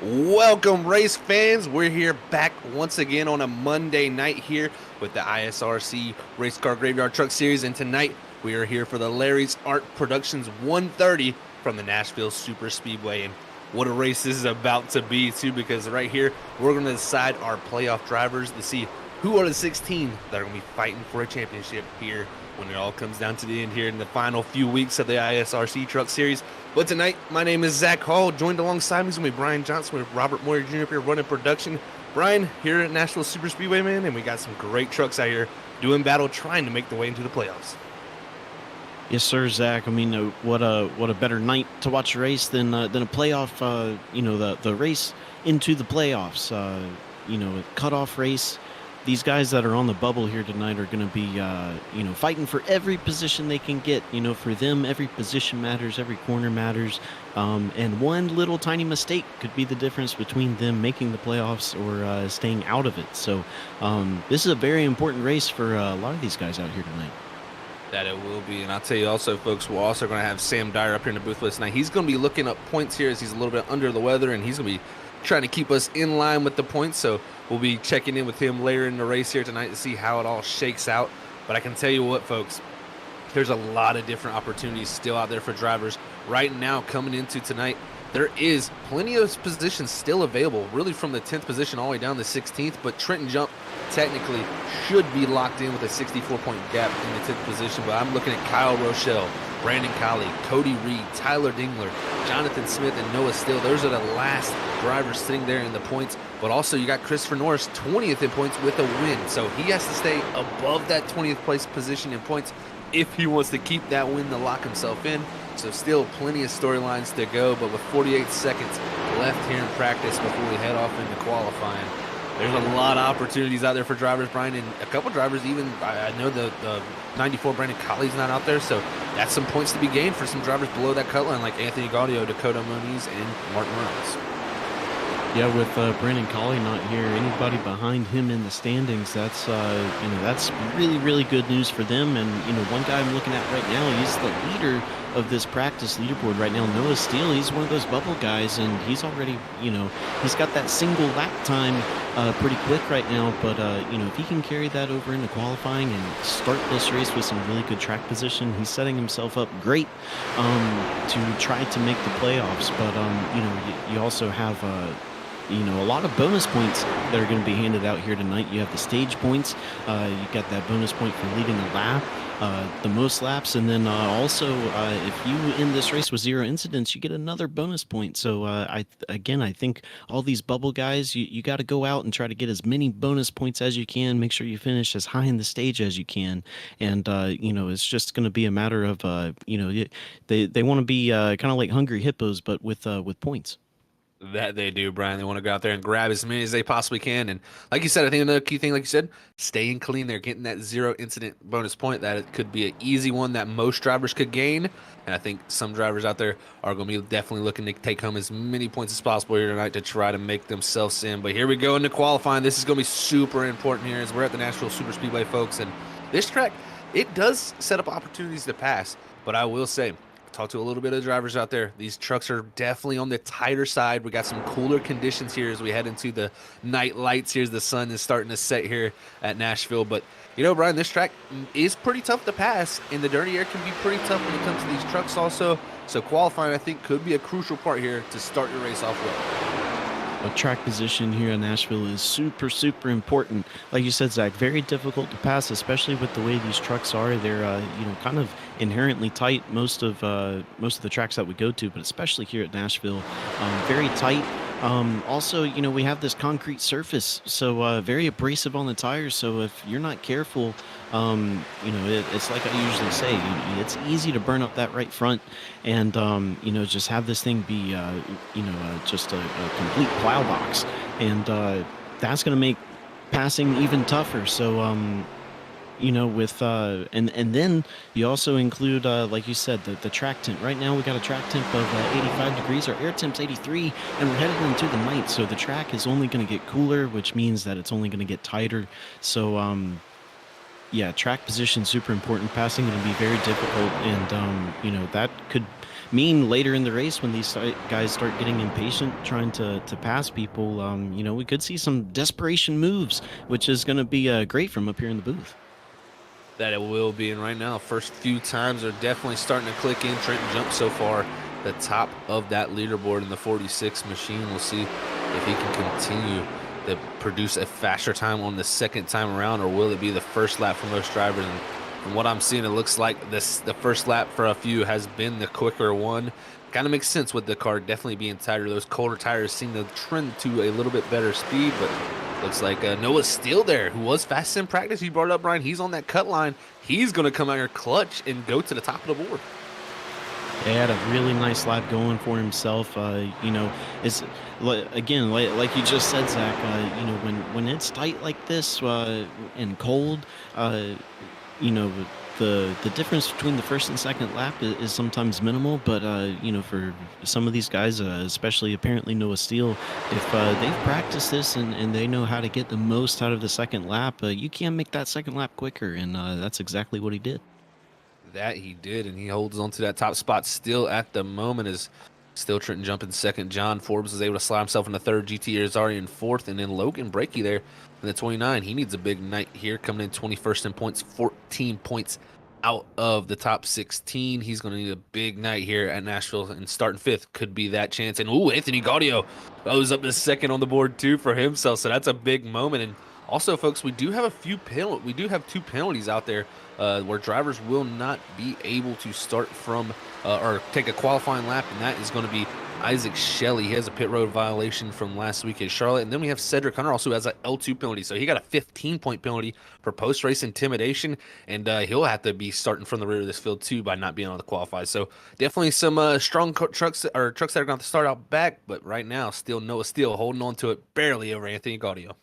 Welcome, race fans. We're here back once again on a Monday night here with the ISRC Race Car Graveyard Truck Series. And tonight we are here for the Larry's Art Productions 130 from the Nashville Super Speedway. And what a race this is about to be, too, because right here we're going to decide our playoff drivers to see who are the 16 that are going to be fighting for a championship here when it all comes down to the end here in the final few weeks of the ISRC Truck Series. But tonight, my name is Zach Hall. Joined alongside me is going to be Brian Johnson with Robert Moyer Jr. up here running production. Brian, here at Nashville Super Speedway, man, and we got some great trucks out here doing battle, trying to make the way into the playoffs. Yes, sir, Zach. I mean, what a better night to watch a race than a playoff. The race into the playoffs. A cutoff race. These guys that are on the bubble here tonight are going to be, fighting for every position they can get. For them, every position matters, every corner matters, and one little tiny mistake could be the difference between them making the playoffs or staying out of it. So this is a very important race for a lot of these guys out here tonight. That it will be, and I'll tell you also, folks, we're also going to have Sam Dyer up here in the booth with us tonight. He's going to be looking up points here as he's a little bit under the weather, and he's going to be trying to keep us in line with the points. So we'll be checking in with him later in the race here tonight to see how it all shakes out. But I can tell you what, folks, there's a lot of different opportunities still out there for drivers right now coming into tonight. There is plenty of positions still available, really from the 10th position all the way down to 16th, but Trenton Jump technically should be locked in with a 64-point gap in the 10th position. But I'm looking at Kyle Rochelle, Brandon Colley, Cody Reed, Tyler Dingler, Jonathan Smith, and Noah Still. Those are the last drivers sitting there in the points. But also you got Christopher Norris, 20th in points with a win. So he has to stay above that 20th place position in points if he wants to keep that win to lock himself in. So still plenty of storylines to go, but with 48 seconds left here in practice before we head off into qualifying, there's a lot of opportunities out there for drivers, Brian, and a couple drivers even, I know the 94 Brandon Colley's not out there, so that's some points to be gained for some drivers below that cut line like Anthony Gaudio, Dakota Moniz, and Martin Reynolds. Yeah, with Brandon Colley not here, anybody behind him in the standings, that's really, really good news for them. And one guy I'm looking at right now, he's the leader of this practice leaderboard right now, Noah Steele. He's one of those bubble guys, and he's already, he's got that single lap time pretty quick right now. But if he can carry that over into qualifying and start this race with some really good track position, he's setting himself up great to try to make the playoffs. But you also have a lot of bonus points that are going to be handed out here tonight. You have the stage points. You got that bonus point for leading a lap, the most laps, and then also if you end this race with 0 incidents, you get another bonus point. So I think all these bubble guys, you got to go out and try to get as many bonus points as you can. Make sure you finish as high in the stage as you can, and it's just going to be a matter of they want to be kind of like hungry hippos, but with points. That they do, Brian. They want to go out there and grab as many as they possibly can. And like you said, I think another key thing, like you said, staying clean. They're getting that 0 incident bonus point. That it could be an easy one that most drivers could gain. And I think some drivers out there are going to be definitely looking to take home as many points as possible here tonight to try to make themselves in. But here we go into qualifying. This is going to be super important here as we're at the Nashville Super Speedway, folks. And this track, it does set up opportunities to pass. But I will say, talk to a little bit of the drivers out there. These trucks are definitely on the tighter side. We got some cooler conditions here as we head into the night lights. Here's the sun is starting to set here at Nashville. But, Brian, this track is pretty tough to pass, and the dirty air can be pretty tough when it comes to these trucks also. So qualifying, I think, could be a crucial part here to start your race off with. Track position here in Nashville is super, super important. Like you said, Zach, very difficult to pass, especially with the way these trucks are. They're, kind of inherently tight most of the tracks that we go to, but especially here at Nashville, very tight. Also, we have this concrete surface, so very abrasive on the tires. So if you're not careful, it's like I usually say, it's easy to burn up that right front, and just have this thing be, just a complete plow box, and that's going to make passing even tougher. So with and then you also include like you said, the track temp. Right now we got a track temp of 85 degrees. Our air temp's 83, and we're headed into the night, so the track is only going to get cooler, which means that it's only going to get tighter. So track position super important. Passing going to be very difficult, and that could mean later in the race when these guys start getting impatient trying to pass people, we could see some desperation moves, which is going to be great from up here in the booth. That it will be, and right now, first few times are definitely starting to click in. Trenton Jump so far the top of that leaderboard in the 46 machine. We'll see if he can continue to produce a faster time on the second time around, or will it be the first lap for most drivers? And from what I'm seeing, it looks like the first lap for a few has been the quicker one. Kind of makes sense with the car definitely being tighter. Those colder tires seem to trend to a little bit better speed, but looks like Noah Steele there, who was fast in practice. You brought it up, Brian. He's on that cut line. He's going to come out here clutch and go to the top of the board. He had a really nice lap going for himself. It's again like you just said, Zach. When it's tight like this and cold, the difference between the first and second lap is sometimes minimal. But for some of these guys, especially apparently Noah Steele, if they've practiced this and they know how to get the most out of the second lap, you can make that second lap quicker, and that's exactly what he did. That he did, and he holds on to that top spot still at the moment. Is still Trenton Jump in second. John Forbes is able to slide himself in the third. GT Irizarry in fourth, and then Logan Breakey there in the 29. He needs a big night here, coming in 21st in points, 14 points out of the top 16. He's going to need a big night here at Nashville, and starting fifth could be that chance. And Anthony Gaudio goes up to second on the board too for himself, so that's a big moment. And also, folks, we do have two penalties out there where drivers will not be able to start from or take a qualifying lap, and that is going to be Isaac Shelley. He has a pit road violation from last week at Charlotte. And then we have Cedric Hunter also has an L2 penalty. So he got a 15-point penalty for post-race intimidation, and he'll have to be starting from the rear of this field too by not being able to qualify. So definitely some strong trucks that are going to have to start out back, but right now still Noah Steele holding on to it barely over Anthony Gaudio.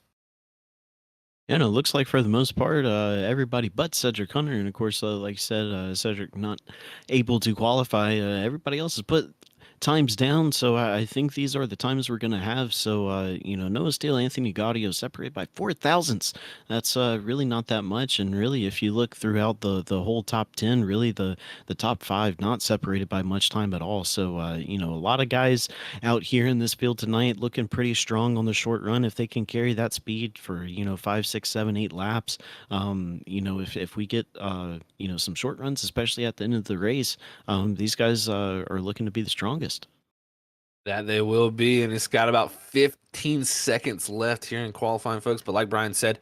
And it looks like for the most part, everybody but Cedric Hunter, and of course, like you said, Cedric not able to qualify. Everybody else has put times down, so I think these are the times we're going to have. So, Noah Steele, Anthony Gaudio separated by 4 thousandths. That's really not that much. And really, if you look throughout the whole top 10, really the top 5 not separated by much time at all. So, a lot of guys out here in this field tonight looking pretty strong on the short run. If they can carry that speed for, 5, 6, 7, 8 laps, if we get, some short runs, especially at the end of the race, these guys are looking to be the strongest. That they will be, and it's got about 15 seconds left here in qualifying, folks. But like Brian said,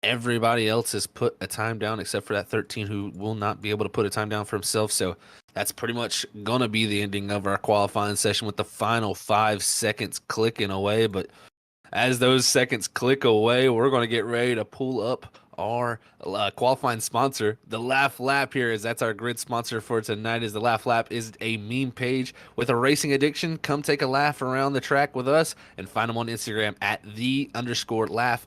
everybody else has put a time down except for that 13 who will not be able to put a time down for himself. So that's pretty much going to be the ending of our qualifying session with the final 5 seconds clicking away. But as those seconds click away, we're going to get ready to pull up our qualifying sponsor. The Laugh Lap here, as that's our grid sponsor for tonight. Is the Laugh Lap is a meme page with a racing addiction. Come take a laugh around the track with us and find them on Instagram at _laugh_lap.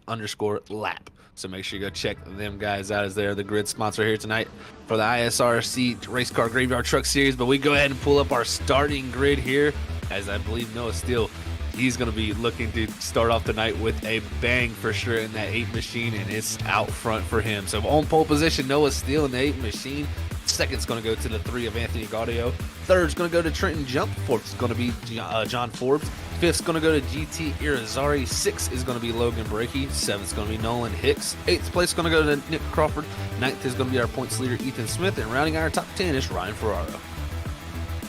So make sure you go check them guys out, as they're the grid sponsor here tonight for the ISRC Race Car Graveyard Truck Series. But we go ahead and pull up our starting grid here, as I believe Noah Steele, he's going to be looking to start off tonight with a bang for sure in that 8 machine, and it's out front for him. So on pole position, Noah Steele in the 8 machine. Second's going to go to the 3 of Anthony Gaudio. Third's going to go to Trenton Jump. Fourth's going to be John Forbes. Fifth's going to go to GT Irizarry. 6th is going to be Logan Breakey. 7th's going to be Nolan Hicks. 8th place is going to go to Nick Crawford. 9th is going to be our points leader, Ethan Smith. And rounding out our top 10 is Ryan Ferraro.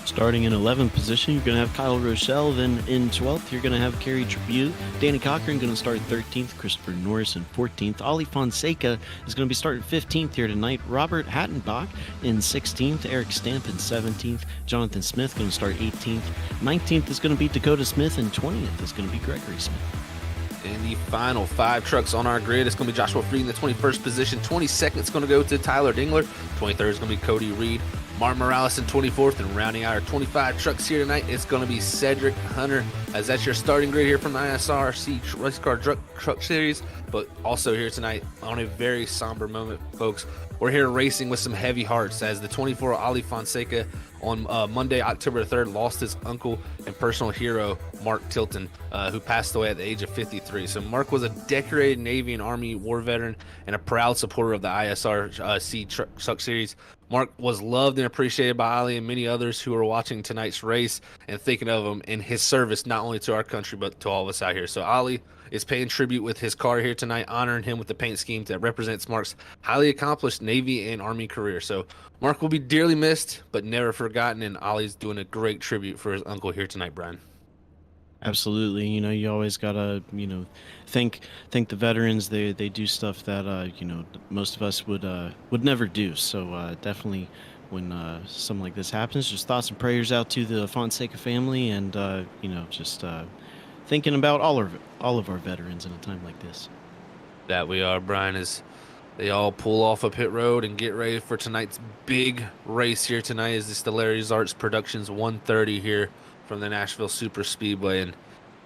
Starting in 11th position, you're going to have Kyle Rochelle. Then in 12th, you're going to have Kerry Tribute. Danny Cochran going to start 13th. Christopher Norris in 14th. Ollie Fonseca is going to be starting 15th here tonight. Robert Hattenbach in 16th. Eric Stamp in 17th. Jonathan Smith going to start 18th. 19th is going to be Dakota Smith, and 20th is going to be Gregory Smith. And the final 5 trucks on our grid, it's going to be Joshua Freed in the 21st position. 22nd is going to go to Tyler Dingler. 23rd is going to be Cody Reed. Martin Morales in 24th, and rounding out our 25 trucks here tonight, it's going to be Cedric Hunter, as that's your starting grid here from the ISRC Race Car Truck Series. But also here tonight on a very somber moment, folks, we're here racing with some heavy hearts, as the 24 Ollie Fonseca on Monday, October 3rd, lost his uncle and personal hero, Mark Tilton, who passed away at the age of 53. So Mark was a decorated Navy and Army war veteran and a proud supporter of the ISRC Truck Series. Mark was loved and appreciated by Ali and many others who are watching tonight's race and thinking of him in his service, not only to our country, but to all of us out here. So Ali is paying tribute with his car here tonight, honoring him with the paint scheme that represents Mark's highly accomplished Navy and Army career. So Mark will be dearly missed, but never forgotten, and Ali's doing a great tribute for his uncle here tonight, Brian. Absolutely. You always gotta, thank the veterans. They do stuff that most of us would never do. So definitely, when something like this happens, just thoughts and prayers out to the Fonseca family, and just thinking about all of our veterans in a time like this. That we are, Brian, as they all pull off a pit road and get ready for tonight's big race here tonight. Is this the Larry's Arts Productions 130 here from the Nashville Super Speedway, and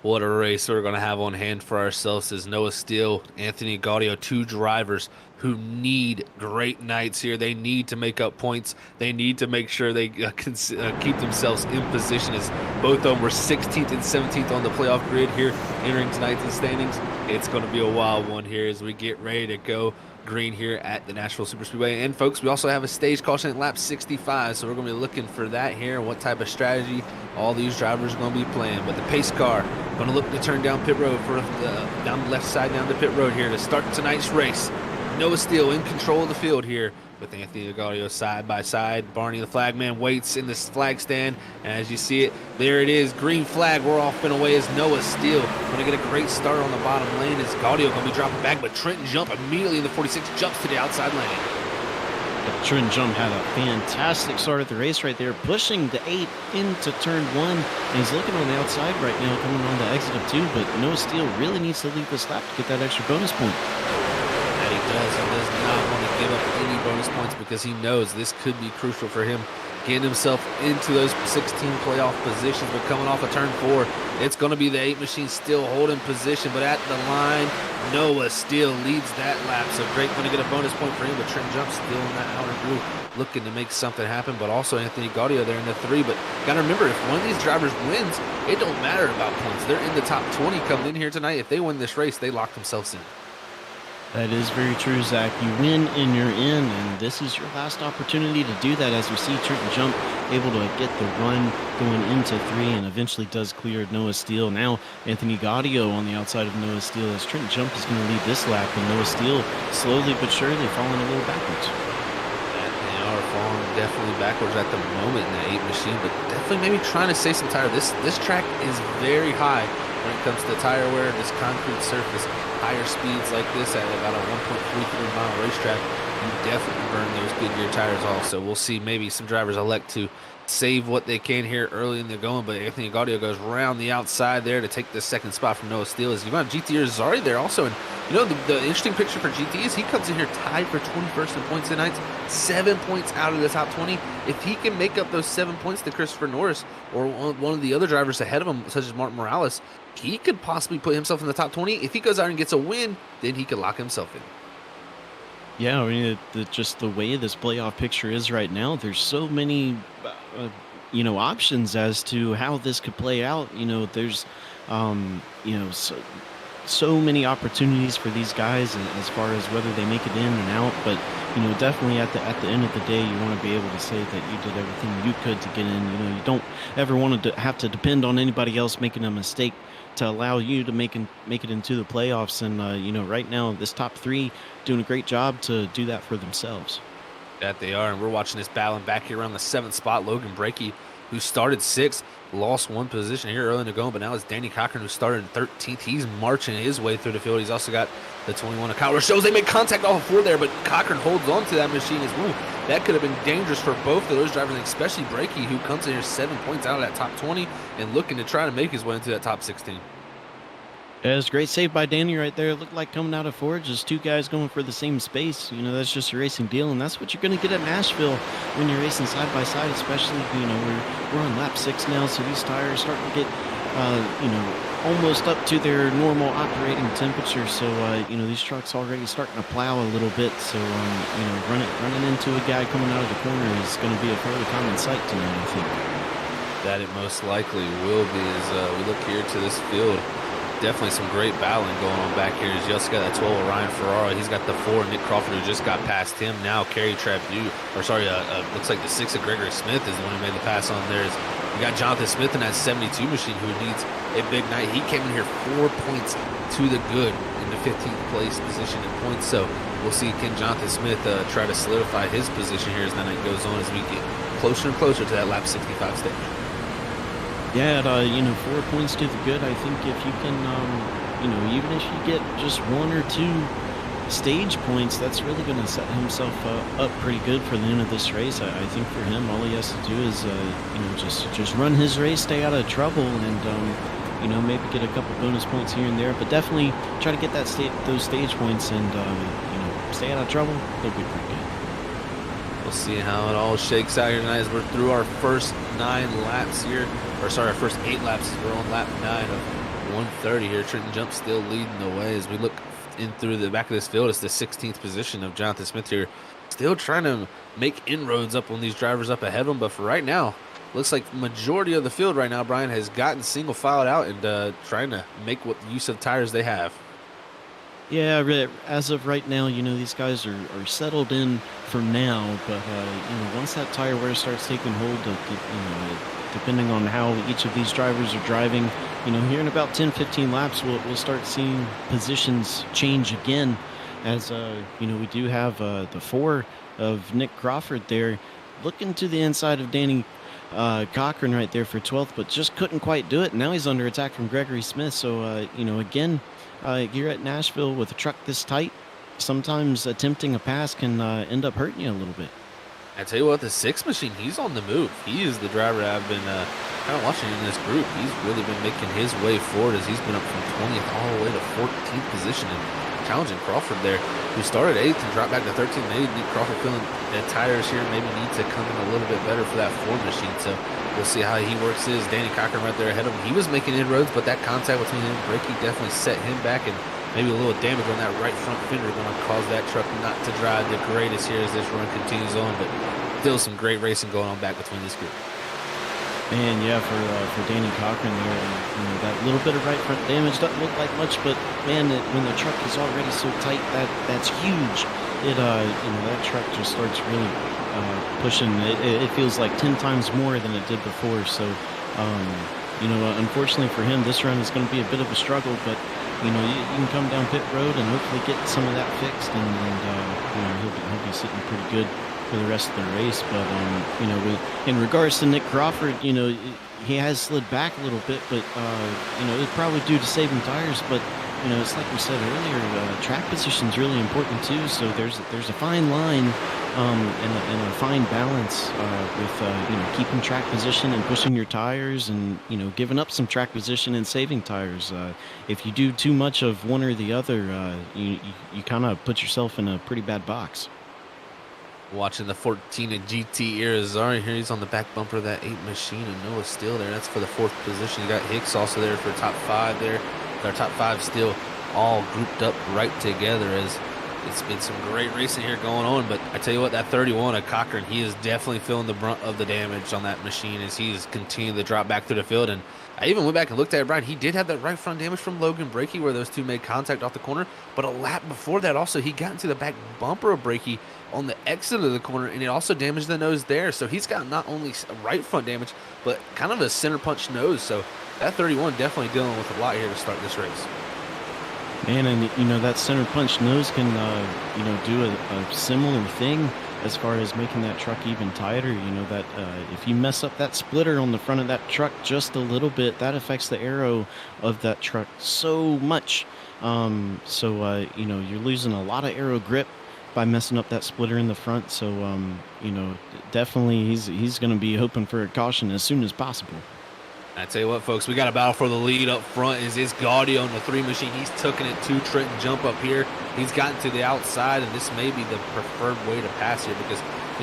what a race we're going to have on hand for ourselves as Noah Steele, Anthony Gaudio, two drivers who need great nights here. They need to make up points. They need to make sure they keep themselves in position, as both of them were 16th and 17th on the playoff grid here entering tonight's standings. It's going to be a wild one here as we get ready to go green here at the Nashville Super Speedway. And folks, we also have a stage caution at lap 65, so we're going to be looking for that here and what type of strategy all these drivers are going to be playing. But the pace car going to look to turn down pit road for down the left side down the pit road here to start tonight's race. Noah Steele in control of the field here with Anthony Gaudio side by side. Barney the flagman waits in this flag stand, and as you see it, there it is, green flag. We're off and away as Noah Steele going to get a great start on the bottom lane as Gaudio going to be dropping back, but Trenton Jump immediately in the 46 jumps to the outside lane. Trenton Jump had a fantastic start at the race right there, pushing the 8 into turn 1, and he's looking on the outside right now, coming on the exit of 2, but Noah Steele really needs to leave this lap to get that extra bonus point. He does not want to give up any bonus points because he knows this could be crucial for him getting himself into those 16 playoff positions. But coming off of turn 4, it's going to be the 8 machine still holding position, but at the line, Noah Steele leads that lap. So Drake going to get a bonus point for him, but Trent Jump still in that outer group looking to make something happen, but also Anthony Gaudio there in the 3. But got to remember, if one of these drivers wins, it don't matter about points. They're in the top 20 coming in here tonight. If they win this race, they lock themselves in. That is very true, Zach. You win and you're in, and this is your last opportunity to do that, as we see Trenton Jump able to get the run going into 3 and eventually does clear Noah Steele. Now Anthony Gaudio on the outside of Noah Steele as Trenton Jump is going to lead this lap, and Noah Steele slowly but surely falling a little backwards. They are falling definitely backwards at the moment in that 8 machine, but definitely maybe trying to save some tire. This track is very high when it comes to tire wear, this concrete surface. Higher speeds like this at about a 1.33 mile racetrack, you definitely burn those Goodyear tires off. So we'll see, maybe some drivers elect to save what they can here early in the going, but Anthony Gaudio goes around the outside there to take the second spot from Noah Steele. As you got GT Zari there also, and the interesting picture for GT is he comes in here tied for 21st in points tonight, 7 points out of the top 20. If he can make up those 7 points to Christopher Norris or one of the other drivers ahead of him, such as Martin Morales, he could possibly put himself in the top 20. If he goes out and gets a win, then he could lock himself in. Yeah, I mean, just the way this playoff picture is right now, there's so many, options as to how this could play out. There's, so many opportunities for these guys as far as whether they make it in and out. But, definitely at the end of the day, you want to be able to say that you did everything you could to get in. You don't ever want to have to depend on anybody else making a mistake to allow you to make it into the playoffs. And, right now, this top 3 doing a great job to do that for themselves. That they are, and we're watching this battling back here around the 7th spot. Logan Brakey, who started 6th, lost 1 position here early in the going, but now it's Danny Cochran, who started in 13th. He's marching his way through the field. He's also got the 21 of Kyle shows they make contact off of 4 there, but Cochran holds on to that machine as well. That could have been dangerous for both of those drivers, especially Brakey, who comes in here 7 points out of that top 20 and looking to try to make his way into that top 16. Yeah, it was a great save by Danny right there. It looked like coming out of Forge, just 2 guys going for the same space. That's just your racing deal, and that's what you're going to get at Nashville when you're racing side by side, especially, we're on lap 6 now, so these tires starting to get, almost up to their normal operating temperature. So, these trucks already starting to plow a little bit. So, running into a guy coming out of the corner is going to be a fairly common sight tonight, I think. That it most likely will be as we look here to this field. definitely some great battling going on back here. He's just got that 12 of Ryan Ferraro. He's got the 4 Nick Crawford, who just got past him. Now Kerry Trabue, or sorry, looks like the 6 of Gregory Smith is the one who made the pass on there. You got Jonathan Smith in that 72 machine who needs a big night. He came in here 4 points to the good in the 15th place position in points. So we'll see can Jonathan Smith try to solidify his position here as the night goes on, as we get closer and closer to that lap 65 stage. Yeah, 4 points to the good. I think if you can, even if you get just 1 or 2 stage points, that's really going to set himself up pretty good for the end of this race. I think for him, all he has to do is, just run his race, stay out of trouble, and maybe get a couple bonus points here and there. But definitely try to get those stage points and stay out of trouble. They'll be pretty good. We'll see how it all shakes out here tonight as we're through our first 9 laps here. Or sorry, our first 8 laps. We're on lap 9 of 130 here. Trenton Jump still leading the way as we look in through the back of this field. It's the 16th position of Jonathan Smith here. Still trying to make inroads up on these drivers up ahead of him. But for right now, looks like majority of the field right now, Brian, has gotten single filed out and trying to make what use of tires they have. Yeah, as of right now, these guys are settled in for now. But, once that tire wear starts taking hold, depending on how each of these drivers are driving, here in about 10, 15 laps, we'll start seeing positions change again. As, we do have the 4 of Nick Crawford there looking to the inside of Danny Cochran right there for 12th, but just couldn't quite do it. Now he's under attack from Gregory Smith. So, again, here at Nashville with a truck this tight, sometimes attempting a pass can end up hurting you a little bit. I tell you what, the 6 machine, he's on the move. He is the driver I've been kind of watching in this group. He's really been making his way forward as he's been up from 20th all the way to 14th position and challenging Crawford there, who started 8th and dropped back to 13th. Maybe Crawford feeling the tires here maybe need to come in a little bit better for that 4 machine. So we'll see how he works his. Danny Cochran right there ahead of him. He was making inroads, but that contact between him and Breaky definitely set him back, and maybe a little damage on that right front fender going to cause that truck not to drive the greatest here as this run continues on. But still some great racing going on back between this group. And yeah, for Danny Cochran there, that little bit of right front damage doesn't look like much, but man, when the truck is already so tight, that's huge. That truck just starts really pushing. It feels like 10 times more than it did before. So, unfortunately for him, this run is going to be a bit of a struggle, but you can come down pit road and hopefully get some of that fixed, and he'll be sitting pretty good for the rest of the race. But in regards to Nick Crawford, he has slid back a little bit, but it's probably due to saving tires. But it's like we said earlier, track position is really important too. So there's a fine line and a fine balance with keeping track position and pushing your tires, and giving up some track position and saving tires. If you do too much of one or the other, you kind of put yourself in a pretty bad box. Watching the 14 of GT Irizarry here. He's on the back bumper of that 8 machine, and Noah's still there. That's for the 4th position. You got Hicks also there for top 5 there. Our top 5 still all grouped up right together, as it's been some great racing here going on. But I tell you what, that 31 of Cochran, he is definitely feeling the brunt of the damage on that machine as he is continuing to drop back through the field. And I even went back and looked at it, Brian. He did have that right front damage from Logan Breaky where those two made contact off the corner. But a lap before that also, he got into the back bumper of Breaky on the exit of the corner, and it also damaged the nose there. So he's got not only right front damage, but kind of a center punch nose. So that 31 definitely dealing with a lot here to start this race. Man, and that center punch nose can do a similar thing as far as making that truck even tighter. That if you mess up that splitter on the front of that truck just a little bit, that affects the aero of that truck so much. You're losing a lot of aero grip by messing up that splitter in the front. So definitely he's going to be hoping for a caution as soon as possible. I tell you what, folks, we got a battle for the lead up front. Is Gaudio on the 3 machine? He's taking it to Trenton Jump up here. He's gotten to the outside, and this may be the preferred way to pass here, because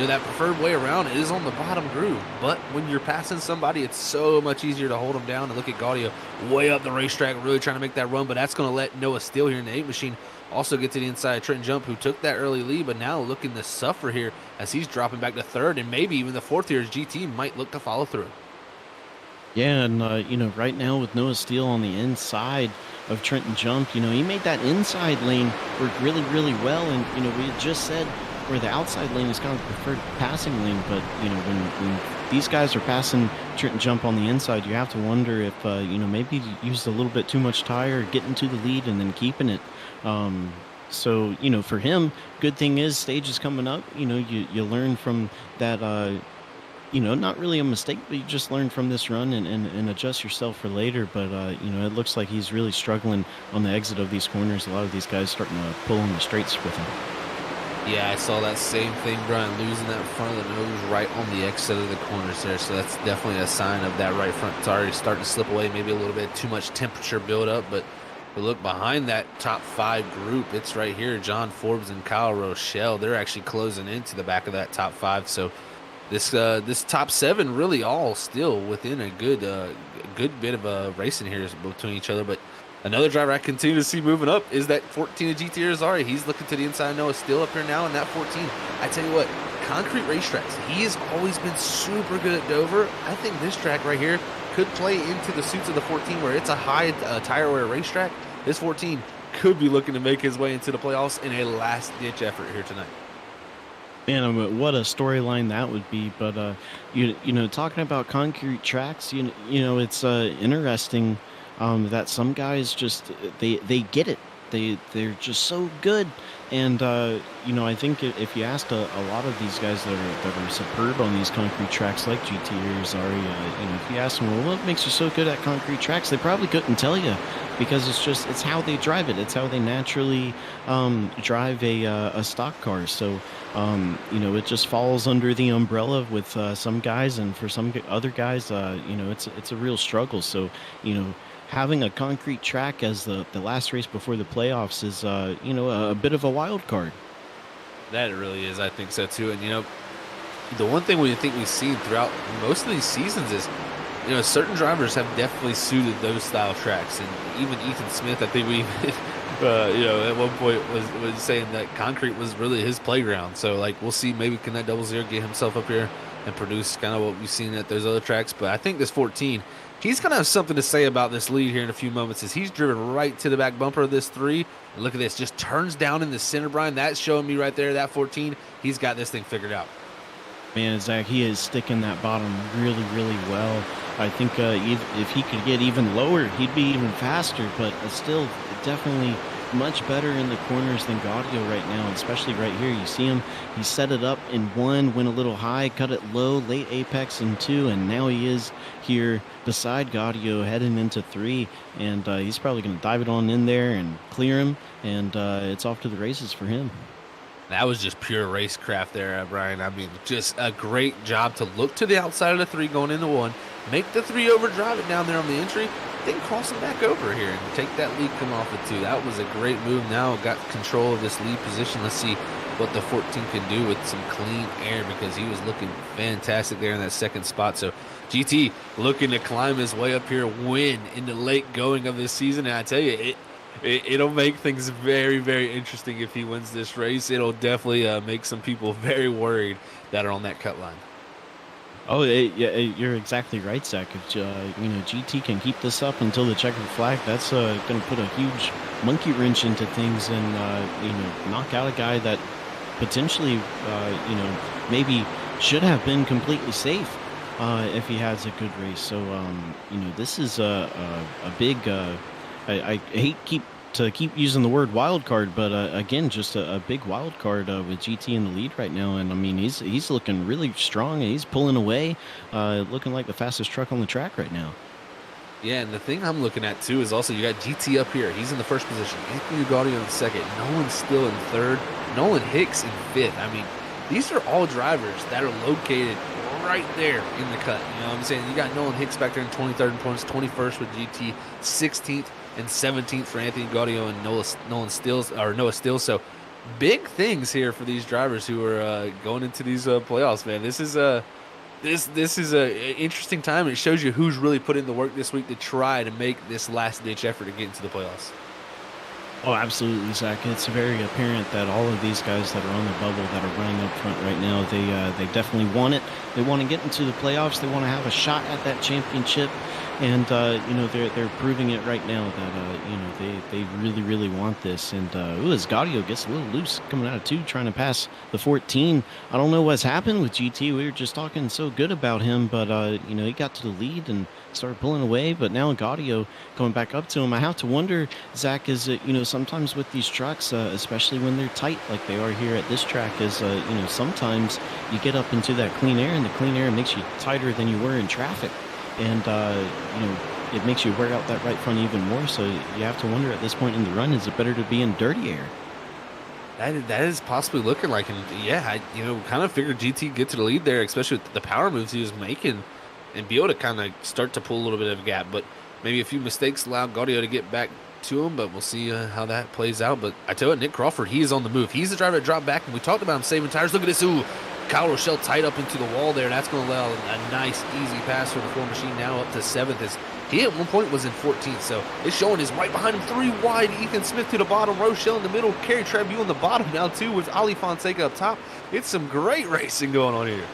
that preferred way around is on the bottom groove. But when you're passing somebody, it's so much easier to hold them down. And look at Gaudio way up the racetrack, really trying to make that run. But that's going to let Noah Steele here in the 8 machine also get to the inside of Trenton Jump, who took that early lead, but now looking to suffer here as he's dropping back to 3rd, and maybe even the 4th here as GT might look to follow through. Yeah, and right now with Noah Steele on the inside, of Trenton Jump. He made that inside lane work really, really well. And, we had just said where the outside lane is kind of the preferred passing lane. But, when these guys are passing Trenton Jump on the inside, you have to wonder if, maybe you used a little bit too much tire, getting to the lead and then keeping it. So, for him, good thing is stage is coming up. You learn from that, not really a mistake, but you just learn from this run and adjust yourself for later. But, it looks like he's really struggling on the exit of these corners. A lot of these guys starting to pull in the straights with him. Yeah, I saw that same thing, Brian, losing that front of the nose right on the exit of the corners there. So that's definitely a sign of that right front tire starting to slip away, maybe a little bit too much temperature buildup. But we look behind that top 5 group. It's right here, John Forbes and Kyle Rochelle. They're actually closing into the back of that top 5. So this top 7 really all still within a good bit of racing here between each other. But another driver I continue to see moving up is that 14 of GT Arizari. He's looking to the inside. Noah still up here now in that 14. I tell you what, concrete racetracks, he has always been super good at Dover. I think this track right here could play into the suits of the 14 where it's a high tire wear racetrack. This 14 could be looking to make his way into the playoffs in a last-ditch effort here tonight. Man, what a storyline that would be. But, talking about concrete tracks, it's interesting that some guys just, they get it. They're just so good. And, I think if you asked a lot of these guys that are superb on these concrete tracks like GT or Zari, if you ask them, well, what makes you so good at concrete tracks? They probably couldn't tell you, because it's how they drive it. It's how they naturally drive a stock car. So, it just falls under the umbrella with some guys, and for some other guys, it's a real struggle. So, having a concrete track as the last race before the playoffs is, a bit of a wild card. That it really is. I think so too. And, the one thing we've seen throughout most of these seasons is, certain drivers have definitely suited those style tracks. And even Ethan Smith, I think we, at one point was saying that concrete was really his playground. So, we'll see, maybe can that 00 get himself up here and produce kind of what we've seen at those other tracks. But I think this 14, he's going to have something to say about this lead here in a few moments, as he's driven right to the back bumper of this 3. And look at this, just turns down in the center, Brian. That's showing me right there, that 14, he's got this thing figured out. Man, Zach, he is sticking that bottom really, really well. I think if he could get even lower, he'd be even faster, but still definitely much better in the corners than Gaudio right now, especially right here. You see him, he set it up in 1, went a little high, cut it low, late apex in 2, and now he is here beside Gaudio heading into 3, and he's probably going to dive it on in there and clear him, and it's off to the races for him. That was just pure racecraft there, Brian. I mean, just a great job to look to the outside of the 3 going into 1, make the 3 over, drive it down there on the entry, then cross him back over here and take that lead come off the 2. That was a great move. Now got control of this lead position. Let's see what the 14 can do with some clean air, because he was looking fantastic there in that second spot. So GT looking to climb his way up here, win in the late going of this season. And I tell you, it'll make things very, very interesting if he wins this race. It'll definitely make some people very worried that are on that cut line. Oh, yeah, you're exactly right, Zach. If GT can keep this up until the checkered flag, that's going to put a huge monkey wrench into things, and knock out a guy that potentially maybe should have been completely safe if he has a good race. So this is a big. I hate to keep using the word wild card, but again, just a big wild card with GT in the lead right now. And I mean, he's looking really strong, and he's pulling away, looking like the fastest truck on the track right now. Yeah, and the thing I'm looking at too is also you got GT up here. He's in the first position. Anthony Gaudio in second. Nolan Still in third. Nolan Hicks in fifth. I mean, these are all drivers that are located right there in the cut. You know what I'm saying? You got Nolan Hicks back there in 23rd in points, 21st with GT, 16th and 17th for Anthony Gaudio and Noah Stills. So big things here for these drivers who are going into these playoffs, man. This is a interesting time. It shows you who's really put in the work this week to try to make this last-ditch effort to get into the playoffs. Oh, absolutely, Zach. It's very apparent that all of these guys that are on the bubble that are running up front right now, they definitely want it. They want to get into the playoffs. They want to have a shot at that championship. And they're proving it right now that they really really want this. And as Gaudio gets a little loose coming out of 2, trying to pass the 14. I don't know what's happened with GT. We were just talking so good about him, but he got to the lead and started pulling away. But now Gaudio coming back up to him. I have to wonder, Zach, is it sometimes with these trucks, especially when they're tight like they are here at this track, is sometimes you get up into that clean air, and the clean air makes you tighter than you were in traffic. And, it makes you wear out that right front even more. So you have to wonder at this point in the run, is it better to be in dirty air? That is possibly looking like, and I kind of figured GT get to the lead there, especially with the power moves he was making, and be able to kind of start to pull a little bit of a gap. But maybe a few mistakes allowed Gaudio to get back to him, but we'll see how that plays out. But I tell you what, Nick Crawford, he is on the move. He's the driver that dropped back, and we talked about him saving tires. Look at this. Ooh, Kyle Rochelle tied up into the wall there. That's going to allow a nice, easy pass for the Ford machine, now up to 7th. As he at one point was in 14th, so it's showing is right behind him, 3 wide. Ethan Smith to the bottom, Rochelle in the middle, Kerry Trabue on the bottom now too, with Ali Fonseca up top. It's some great racing going on here.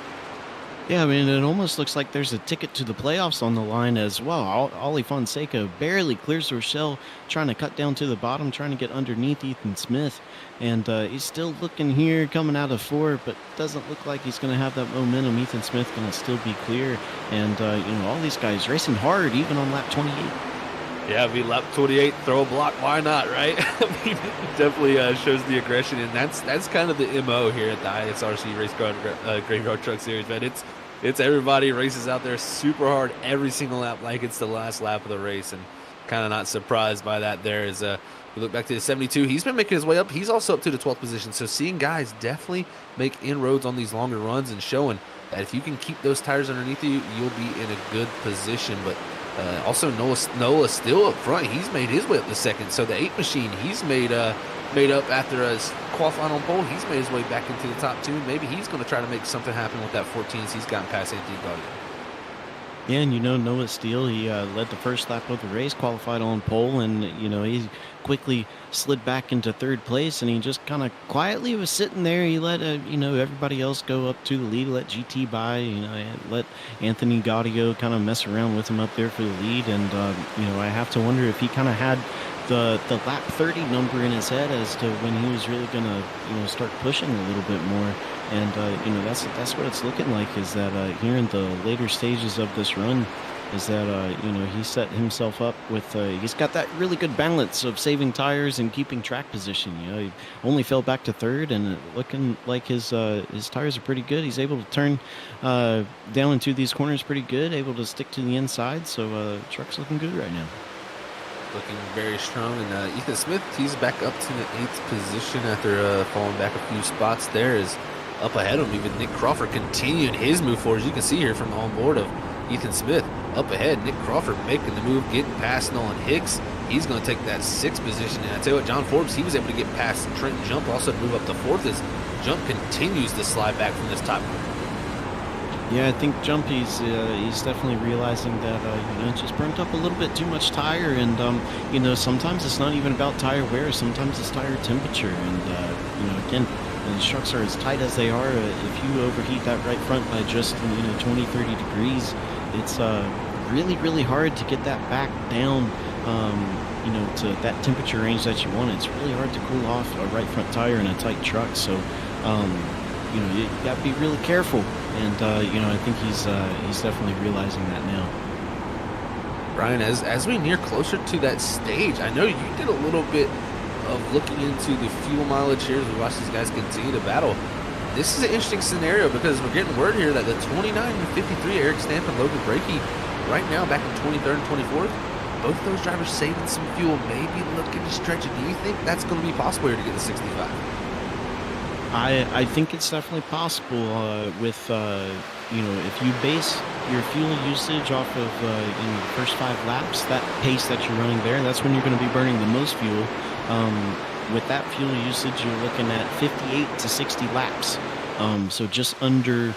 Yeah, I mean, it almost looks like there's a ticket to the playoffs on the line as well. Ollie Fonseca barely clears Rochelle, trying to cut down to the bottom, trying to get underneath Ethan Smith. And he's still looking here, coming out of 4, but doesn't look like he's going to have that momentum. Ethan Smith going to still be clear. And, all these guys racing hard, even on lap 28. Yeah, I mean, lap 28, throw a block, why not, right? I mean, it definitely shows the aggression, and that's kind of the MO here at the ISRC Race Car Graveyard Truck Series, man. It's everybody races out there super hard every single lap like it's the last lap of the race, and kind of not surprised by that there. As we look back to the 72, he's been making his way up. He's also up to the 12th position, so seeing guys definitely make inroads on these longer runs and showing that if you can keep those tires underneath you, you'll be in a good position. But also Noah still up front. He's made his way up to 2nd. So the 8 machine, he's made up after us qualifying on pole. He's made his way back into the top 2. Maybe he's going to try to make something happen with that 14 as he's gotten past Anthony Gaudio. Yeah, and Noah Steele, he led the first lap of the race, qualified on pole, and he quickly slid back into 3rd place, and he just kind of quietly was sitting there. He let everybody else go up to the lead, let GT by, let Anthony Gaudio kind of mess around with him up there for the lead. And I have to wonder if he kind of had the lap 30 number in his head as to when he was really gonna start pushing a little bit more. And that's what it's looking like, is that here in the later stages of this run, is that he set himself up with he's got that really good balance of saving tires and keeping track position. He only fell back to 3rd, and looking like his tires are pretty good. He's able to turn down into these corners pretty good, able to stick to the inside. So truck's looking good right now. Looking very strong. And Ethan Smith, he's back up to the 8th position after falling back a few spots there. Is up ahead of him. Even Nick Crawford continued his move forward, as you can see here from the onboard of Ethan Smith. Up ahead, Nick Crawford making the move, getting past Nolan Hicks. He's going to take that 6th position. And I tell you what, John Forbes, he was able to get past Trenton Jump, also to move up to 4th as Jump continues to slide back from this top group. Yeah, I think Jump, he's definitely realizing that just burnt up a little bit too much tire, and sometimes it's not even about tire wear, sometimes it's tire temperature. And again, these trucks are as tight as they are. If you overheat that right front by just 20, 30 degrees, it's really, really hard to get that back down to that temperature range that you want. It's really hard to cool off a right front tire in a tight truck. So you got to be really careful. And I think he's definitely realizing that now. Brian, as we near closer to that stage, I know you did a little bit of looking into the fuel mileage here as we watch these guys continue to battle. This is an interesting scenario because we're getting word here that the 29 and 53 Eric Stamp and Logan Brakey right now back in 23rd and 24th, both of those drivers saving some fuel, maybe looking to stretch it. Do you think that's going to be possible here to get the 65? I think it's definitely possible with if you base your fuel usage off of the first 5 laps, that pace that you're running there, that's when you're going to be burning the most fuel. With that fuel usage, you're looking at 58 to 60 laps. So just under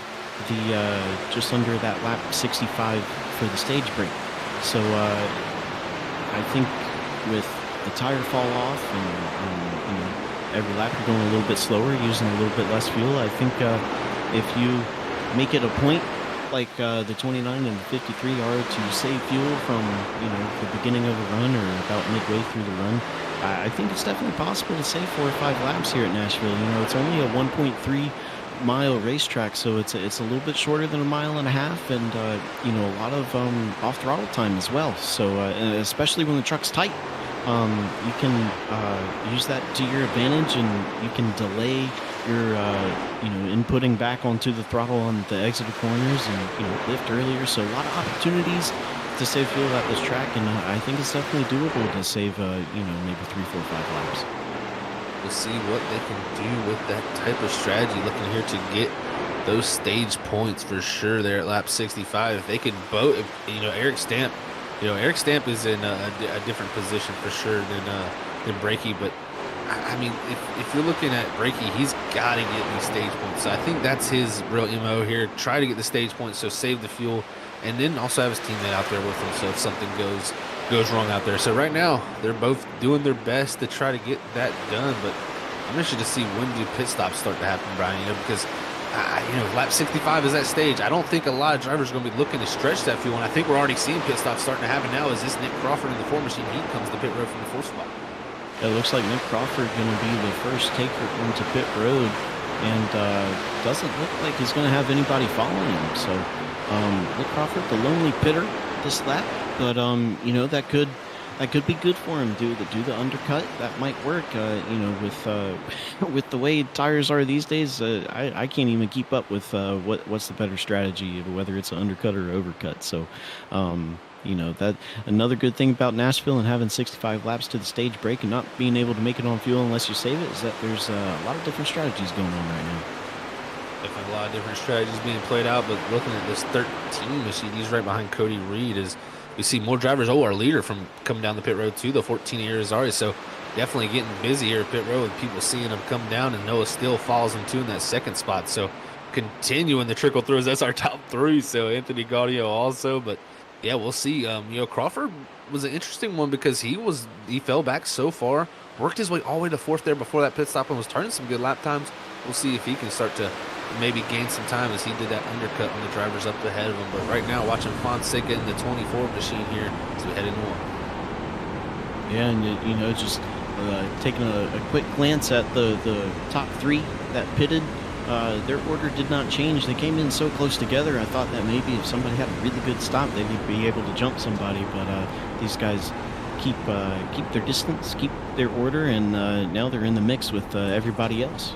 that lap 65 for the stage break. So I think with the tire fall off and every lap you're going a little bit slower, using a little bit less fuel, I think if you make it a point like the 29 and the 53 are to save fuel from, the beginning of the run or about midway through the run, I think it's definitely possible to save 4 or 5 laps here at Nashville. It's only a 1.3 mile racetrack, so it's a little bit shorter than a mile and a half, and a lot of off throttle time as well. So and especially when the truck's tight, you can use that to your advantage, and you can delay your inputting back onto the throttle on the exit corners, and lift earlier. So a lot of opportunities to save fuel at this track, and I think it's definitely doable to save maybe 3, 4, 5 laps. We'll see what they can do with that type of strategy. Looking here to get those stage points for sure there at lap 65. If they could both, Eric Stamp, Eric Stamp is in a different position for sure than Brakey. But I mean, if you're looking at Brakey, he's got to get these stage points. So I think that's his real MO here. Try to get the stage points, so save the fuel, and then also have his teammate out there with him. So if something goes wrong out there. So right now, they're both doing their best to try to get that done, but I'm interested to see when do pit stops start to happen, Brian, because lap 65 is that stage. I don't think a lot of drivers are going to be looking to stretch that fuel, and I think we're already seeing pit stops starting to happen now as this Nick Crawford in the 4 machine, he comes to pit road from the 4th spot. It looks like Nick Crawford going to be the first taker into pit road, and doesn't look like he's going to have anybody following him. So Nick Crawford, the lonely pitter this lap, but that could be good for him. Do the undercut, that might work. With the way tires are these days, I can't even keep up with what's the better strategy, whether it's an undercut or overcut. So that another good thing about Nashville and having 65 laps to the stage break and not being able to make it on fuel unless you save it is that there's a lot of different strategies going on right now. Definitely a lot of different strategies being played out, but looking at this 13 machine, he's right behind Cody Reed, as we see more drivers. Our leader from coming down the pit road too, the 14 ISRC. So definitely getting busy here at pit road with people seeing him come down, and Noah still follows him too in that 2nd spot. So continuing the trickle throughs, that's our top 3. So Anthony Gaudio also, but yeah, we'll see. Crawford was an interesting one because he fell back so far, worked his way all the way to 4th there before that pit stop, and was turning some good lap times. We'll see if he can start to maybe gain some time as he did that undercut when the driver's up ahead of him. But right now, watching Fonseca in the 24 machine here as we head into one. Yeah, and just taking a quick glance at the top 3 that pitted, their order did not change. They came in so close together. I thought that maybe if somebody had a really good stop, they'd be able to jump somebody. But these guys keep their distance, keep their order, and now they're in the mix with everybody else.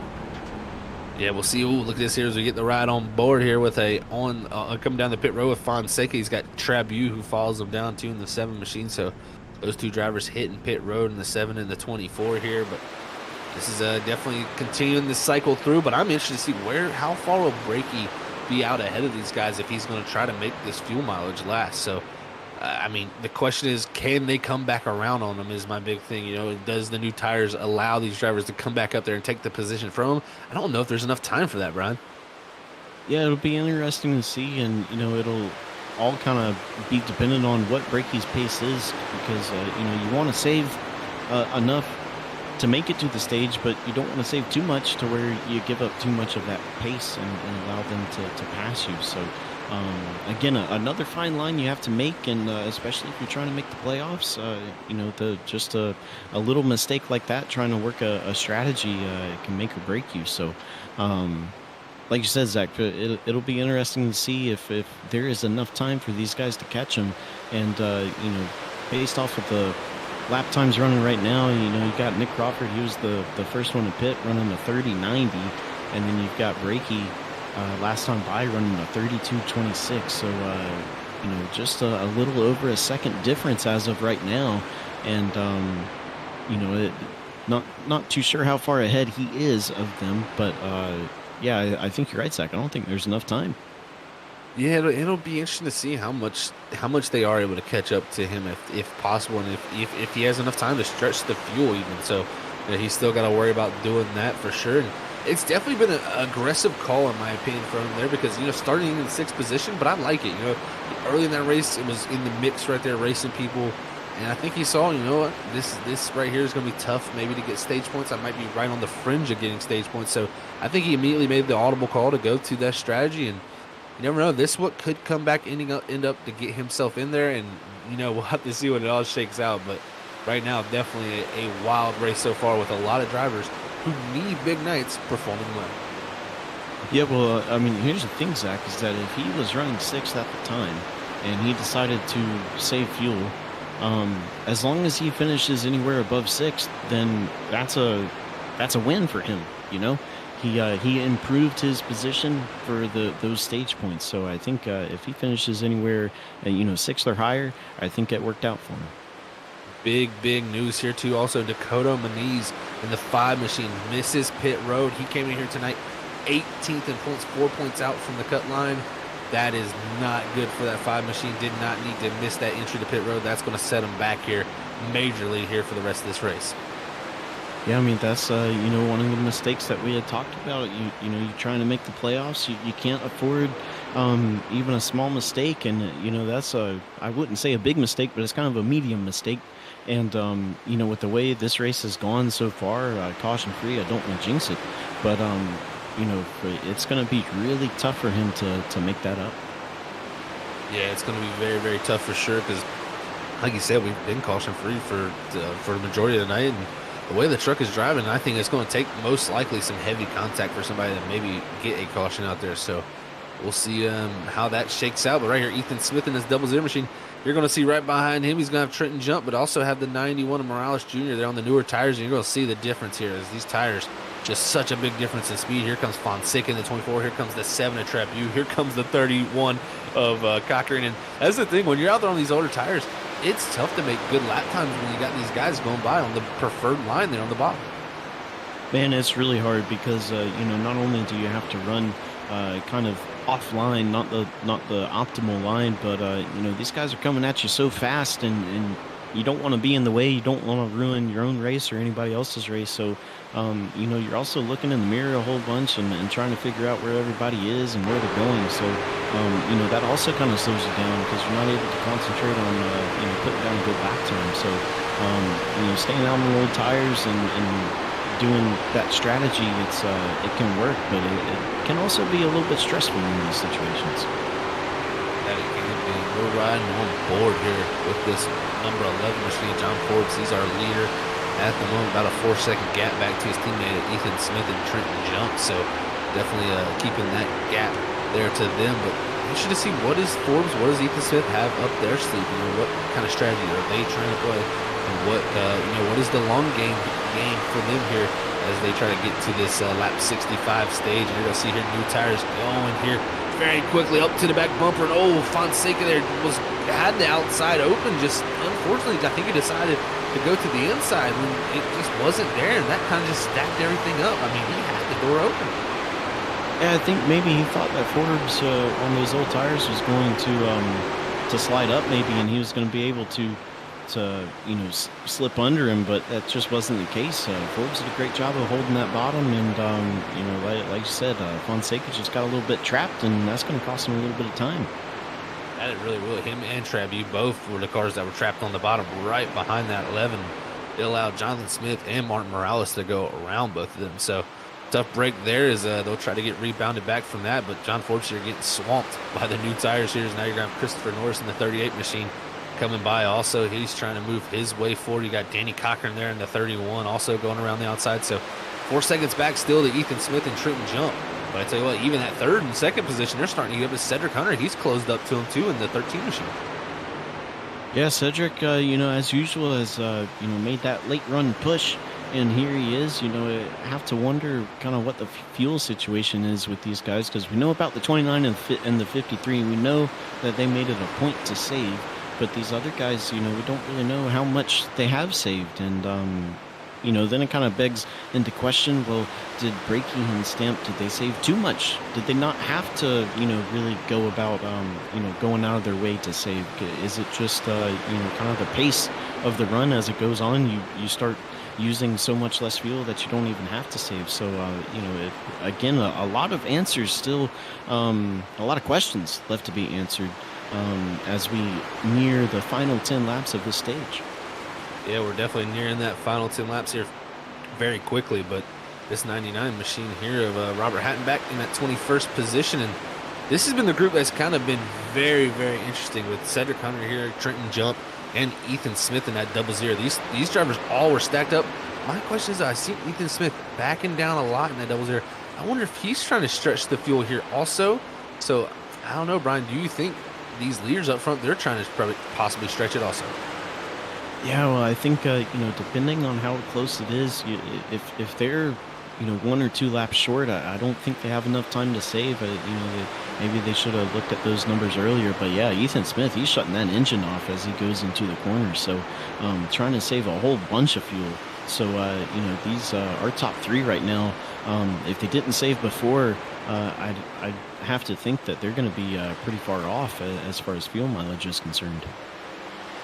Yeah, we'll see. Ooh, look at this here as we get the ride on board here with coming down the pit road with Fonseca. He's got Trabu who follows him down too in the 7 machine. So those 2 drivers hitting pit road in the 7 and the 24 here. But this is definitely continuing this cycle through. But I'm interested to see how far will Brakey be out ahead of these guys if he's going to try to make this fuel mileage last. So the question is, can they come back around on them is my big thing. Does the new tires allow these drivers to come back up there and take the position from them? I don't know if there's enough time for that, Brian. Yeah, it'll be interesting to see, and, it'll all kind of be dependent on what Brakey's pace is, because, you want to save enough to make it to the stage, but you don't want to save too much to where you give up too much of that pace and allow them to pass you. So, again, another fine line you have to make, and especially if you're trying to make the playoffs, just a little mistake like that, trying to work a strategy, can make or break you. So, like you said, Zach, it'll be interesting to see if there is enough time for these guys to catch them. And, based off of the lap times running right now, you got Nick Crawford. He was the first one to pit, running a 30.90, and then you've got Brakey last time by running a 32.26. So just a little over a second difference as of right now, and not too sure how far ahead he is of them, but yeah, I think you're right, Zach. I don't think there's enough time. Yeah, it'll be interesting to see how much they are able to catch up to him if possible, and if he has enough time to stretch the fuel even. So he's still got to worry about doing that for sure. And it's definitely been an aggressive call, in my opinion, from him there, because starting in 6th position, but I like it. Early in that race, it was in the mix right there, racing people, and I think he saw, what, this right here is going to be tough, maybe to get stage points. I might be right on the fringe of getting stage points. So I think he immediately made the audible call to go to that strategy, and you never know. This what could come back, end up to get himself in there, and we'll have to see what it all shakes out. But right now, definitely a wild race so far with a lot of drivers who need big nights performing well. Yeah, well, I mean, here's the thing, Zach, is that if he was running sixth at the time and he decided to save fuel, as long as he finishes anywhere above sixth, then that's a win for him. He improved his position for those stage points. So I think if he finishes anywhere, sixth or higher, I think it worked out for him. Big news here too. Also, Dakota Maniz in the 5 machine misses pit road. He came in here tonight 18th in points, 4 points out from the cut line. That is not good for that 5 machine. Did not need to miss that entry to pit road. That's going to set him back here majorly here for the rest of this race. Yeah, I mean, that's, one of the mistakes that we had talked about. You're trying to make the playoffs. You can't afford even a small mistake. And, that's I wouldn't say a big mistake, but it's kind of a medium mistake. And, with the way this race has gone so far, caution-free, I don't want to jinx it. But, it's going to be really tough for him to make that up. Yeah, it's going to be very, very tough for sure because, like you said, we've been caution-free for the majority of the night. And the way the truck is driving, I think it's going to take most likely some heavy contact for somebody to maybe get a caution out there. So we'll see how that shakes out. But right here, Ethan Smith in his double zero machine. You're going to see right behind him, he's going to have Trenton jump, but also have the 91 of Morales Jr. there on the newer tires. And you're going to see the difference here as these tires, just such a big difference in speed. Here comes Fonseca in the 24. Here comes the 7 of Trapu. Here comes the 31 of Cochran. And that's the thing. When you're out there on these older tires, it's tough to make good lap times when you got these guys going by on the preferred line there on the bottom. Man, it's really hard because, not only do you have to run kind of offline, not the optimal line, but these guys are coming at you so fast, and you don't want to be in the way. You don't want to ruin your own race or anybody else's race. So you're also looking in the mirror a whole bunch and trying to figure out where everybody is and where they're going. So that also kind of slows you down because you're not able to concentrate on putting down a good lap time. So staying out on old tires and doing that strategy, it can work, but it can also be a little bit stressful in these situations. That it can be. We're riding on board here with this number 11 machine. John Forbes, he's our leader at the moment, about a 4-second gap back to his teammate Ethan Smith and Trenton Jump. So definitely keeping that gap there to them. But you should see what is Forbes, what does Ethan Smith have up their sleeve? What kind of strategy are they trying to play? And what is the long game for them here as they try to get to this lap 65 stage? And you're going to see here new tires going here very quickly up to the back bumper. And Fonseca there had the outside open. Just unfortunately, I think he decided to go to the inside when it just wasn't there. And that kind of just stacked everything up. I mean, he had the door open. Yeah, I think maybe he thought that Forbes on those old tires was going to slide up maybe, and he was going to be able to slip under him, but that just wasn't the case. Forbes did a great job of holding that bottom, and like you said, Fonseca just got a little bit trapped, and that's going to cost him a little bit of time. That really will. Him and Trabu both were the cars that were trapped on the bottom right behind that 11. It allowed Jonathan Smith and Martin Morales to go around both of them. So tough break there as they'll try to get rebounded back from that, but John Forbes here getting swamped by the new tires here. Now you're going to have Christopher Norris in the 38 machine coming by. Also, he's trying to move his way forward. You got Danny Cochran there in the 31 also going around the outside. So 4 seconds back still to Ethan Smith and Trenton Jump. But I tell you what, even that third and second position, they're starting to get up to Cedric Hunter. He's closed up to him too in the 13 machine. Yeah, Cedric, as usual, has made that late run push, and here he is. I have to wonder kind of what the fuel situation is with these guys, because we know about the 29 and the 53. We know that they made it a point to save. But these other guys, we don't really know how much they have saved. And, then it kind of begs into question, well, did braking and Stamp, did they save too much? Did they not have to, really go about, going out of their way to save? Is it just, kind of the pace of the run as it goes on? You start using so much less fuel that you don't even have to save. So, again, a lot of answers still, a lot of questions left to be answered. As we near the final 10 laps of this stage. Yeah, we're definitely nearing that final 10 laps here very quickly, but this 99 machine here of Robert Hattenback in that 21st position, and This has been the group that's kind of been very, very interesting with Cedric Hunter here, Trenton Jump, and Ethan Smith in that 00. These drivers all were stacked up. My question is, I see Ethan Smith backing down a lot in that 00. I wonder if he's trying to stretch the fuel here also. So I don't know, Brian. Do you think these leaders up front, they're trying to probably possibly stretch it also? Yeah, well, I think depending on how close it is, if they're 1 or 2 laps short, I don't think they have enough time to save. Maybe they should have looked at those numbers earlier. But yeah, Ethan Smith, he's shutting that engine off as he goes into the corner. So trying to save a whole bunch of fuel. So these our top 3 right now. If they didn't save before, I'd have to think that they're going to be pretty far off as far as fuel mileage is concerned.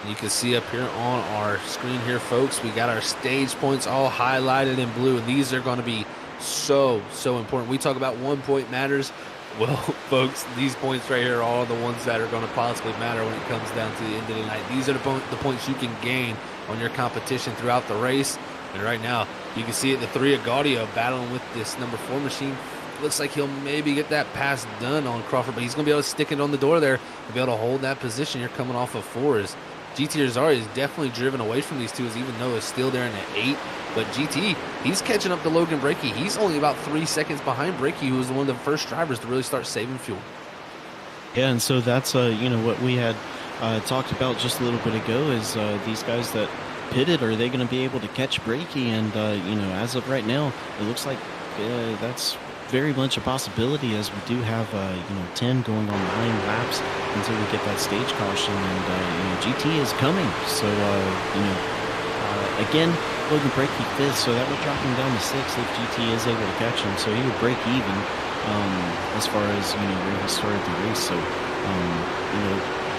You can see up here on our screen here, folks, we got our stage points all highlighted in blue, and these are going to be so important. We talk about 1 point matters. Well, folks, these points right here are all the ones that are going to possibly matter when it comes down to the end of the night. These are the points you can gain on your competition throughout the race. And right now, you can see it, the 3 of Gaudio battling with this number 4 machine. Looks like he'll maybe get that pass done on Crawford, but he's going to be able to stick it on the door there and be able to hold that position here coming off of 4s. GT Azari is definitely driven away from these 2s, even though it's still there in the 8. But GT, he's catching up to Logan Brakey. He's only about 3 seconds behind Brakey, who was one of the first drivers to really start saving fuel. Yeah, and so that's what we had talked about just a little bit ago is these guys that pitted, are they going to be able to catch Brakey? And as of right now, it looks like that's very much a possibility, as we do have 10 going on 9 laps until we get that stage caution, and GT is coming. So again, Logan Brakey 5th, so that would drop him down to 6th if GT is able to catch him. So he would break even as far as where he started the race. So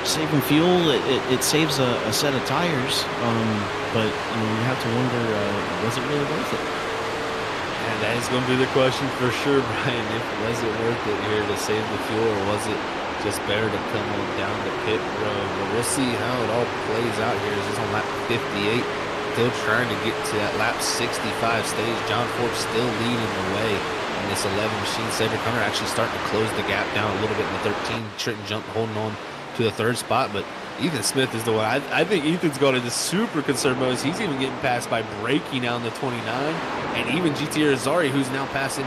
saving fuel, it saves a set of tires, but you have to wonder, was it really worth it? And that is going to be the question for sure, Brian. Was it worth it here to save the fuel, or was it just better to come on down the pit road? But we'll see how it all plays out here. This is on lap 58. Still trying to get to that lap 65 stage. John Forbes still leading the way in this 11 machine. Cedric Hunter actually starting to close the gap down a little bit in the 13. Trenton Jump holding on to the 3rd spot, but Ethan Smith is the one. I think Ethan's going into super conserve mode. He's even getting passed by Brakey now in the 29, and even GT Azari, who's now passing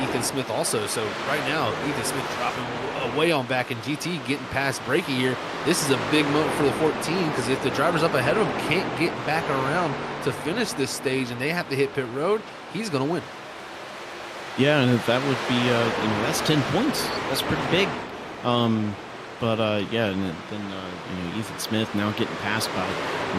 Ethan Smith also. So right now, Ethan Smith dropping way on back, and GT getting past Brakey here. This is a big moment for the 14, because if the drivers up ahead of him can't get back around to finish this stage and they have to hit pit road, he's going to win. Yeah, and that would be, that's 10 points. That's pretty big. But and then Ethan Smith now getting passed by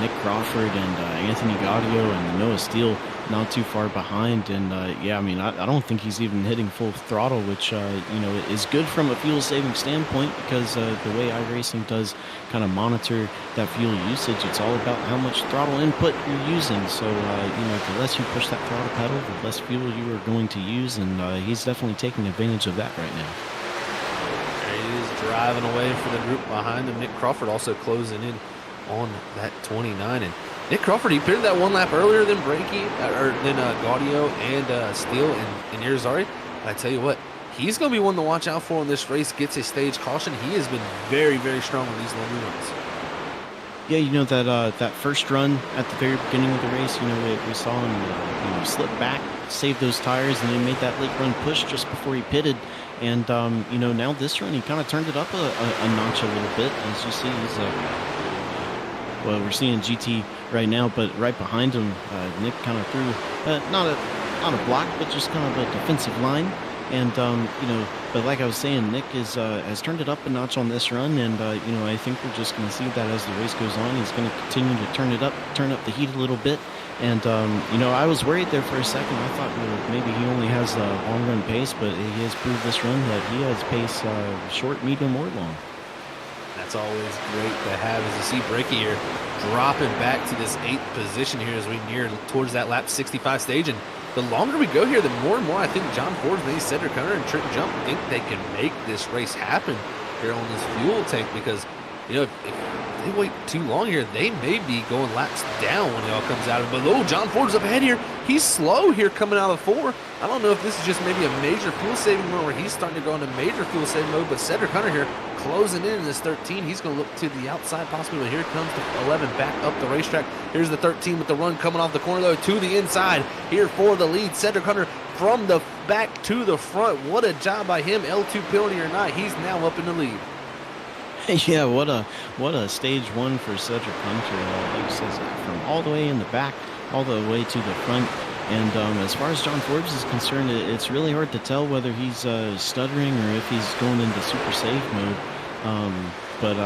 Nick Crawford and Anthony Gaudio and Noah Steele not too far behind. And I don't think he's even hitting full throttle, which is good from a fuel saving standpoint, because the way iRacing does kind of monitor that fuel usage, it's all about how much throttle input you're using. So the less you push that throttle pedal, the less fuel you are going to use, and he's definitely taking advantage of that right now. Driving away for the group behind him. Nick Crawford also closing in on that 29. And Nick Crawford, he pitted that 1 lap earlier than Brakey, than Gaudio and Steele and Irizarry. I tell you what, he's going to be one to watch out for in this race. Gets a stage caution. He has been very, very strong on these long runs. Yeah, that first run at the very beginning of the race, we saw him slip back, save those tires, and then made that late run push just before he pitted. And, now this run, he kind of turned it up a notch a little bit. As you see, he's we're seeing GT right now, but right behind him, Nick kind of threw, not a block, but just kind of a defensive line. And, but like I was saying, Nick has turned it up a notch on this run. And, I think we're just going to see that as the race goes on. He's going to continue to turn up the heat a little bit. And, I was worried there for a second. I thought maybe he only has a long run pace, but he has proved this run that he has pace short, medium, or long. That's always great to have, as you see Brakey here dropping back to this 8th position here as we near towards that lap 65 stage. And the longer we go here, the more and more I think John Forbes, maybe Cedric Hunter, and Trenton Jump think they can make this race happen here on this fuel tank, because if they wait too long here, they may be going laps down when it all comes out of it. But oh, John Forbes up ahead here. He's slow here coming out of 4. I don't know if this is just maybe a major fuel saving mode where he's starting to go into major fuel saving mode, but Cedric Hunter here closing in this 13. He's going to look to the outside possibly, but here comes the 11 back up the racetrack. Here's the 13 with the run coming off the corner though to the inside here for the lead. Cedric Hunter from the back to the front. What a job by him. L2 penalty or not, he's now up in the lead. Yeah, what a stage 1 for Cedric Hunter. Like says, from all the way in the back, all the way to the front. And as far as John Forbes is concerned, it's really hard to tell whether he's stuttering or if he's going into super safe mode. But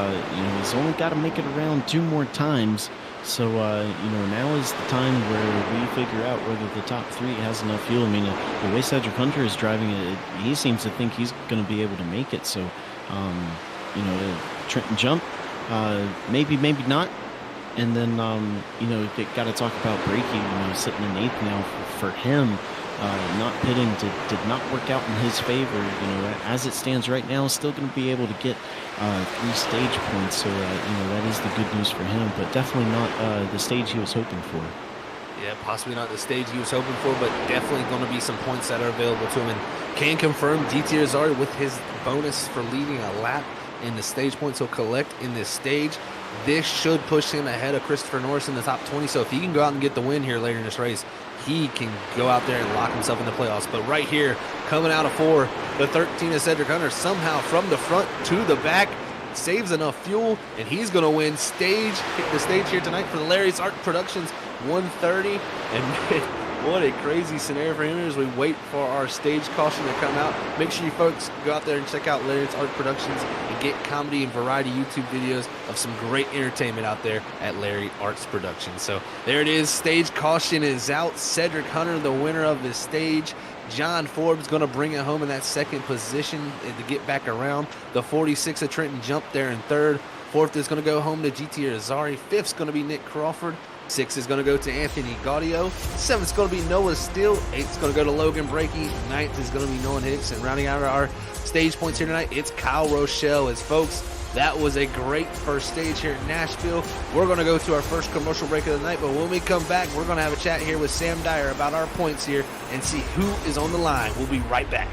he's only got to make it around 2 more times. So, now is the time where we figure out whether the top 3 has enough fuel. I mean, the way Cedric Hunter is driving it, he seems to think he's going to be able to make it. So, Trenton jump, maybe not. And then, got to talk about braking, sitting in 8th now for him. Not pitting did not work out in his favor. As it stands right now, still going to be able to get 3 stage points. So, that is the good news for him, but definitely not the stage he was hoping for. Yeah, possibly not the stage he was hoping for, but definitely going to be some points that are available to him. And can confirm GT Azari with his bonus for leading a lap in the stage points he'll collect in this stage. This should push him ahead of Christopher Norris in the top 20. So if he can go out and get the win here later in this race, he can go out there and lock himself in the playoffs. But right here, coming out of 4, the 13 of Cedric Hunter somehow from the front to the back saves enough fuel, and he's going to win the stage here tonight for the Larry's Art Productions 130. And what a crazy scenario for him as we wait for our stage caution to come out. Make sure you folks go out there and check out Larry's Art Productions and get comedy and variety YouTube videos of some great entertainment out there at Larry Arts Productions. So there it is. Stage caution is out. Cedric Hunter, the winner of this stage. John Forbes going to bring it home in that 2nd position to get back around. The 46 of Trenton jumped there in 3rd. 4th is going to go home to GT Azari. 5th's going to be Nick Crawford. 6th is going to go to Anthony Gaudio. 7th is going to be Noah Steele. 8th is going to go to Logan Brakey. 9th is going to be Nolan Hicks. And rounding out our stage points here tonight, it's Kyle Rochelle. As folks, that was a great first stage here in Nashville. We're going to go to our first commercial break of the night, but when we come back, we're going to have a chat here with Sam Dyer about our points here and see who is on the line. We'll be right back.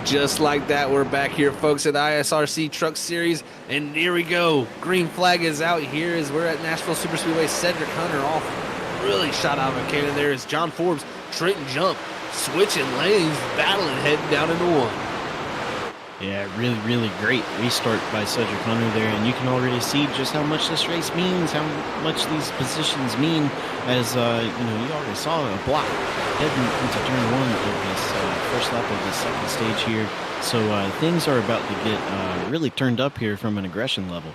just like that, we're back here, folks, at the ISRC Truck Series, and here we go. Green flag is out here as we're at Nashville Superspeedway. Cedric Hunter off, really shot out of a cannon there as John Forbes, Trenton Jump, switching lanes, battling, heading down into one. Yeah, really great restart by Cedric Hunter there, and you can already see just how much this race means, how much these positions mean, as you already saw a block heading into turn one of this first lap of the second stage here. So things are about to get really turned up here from an aggression level.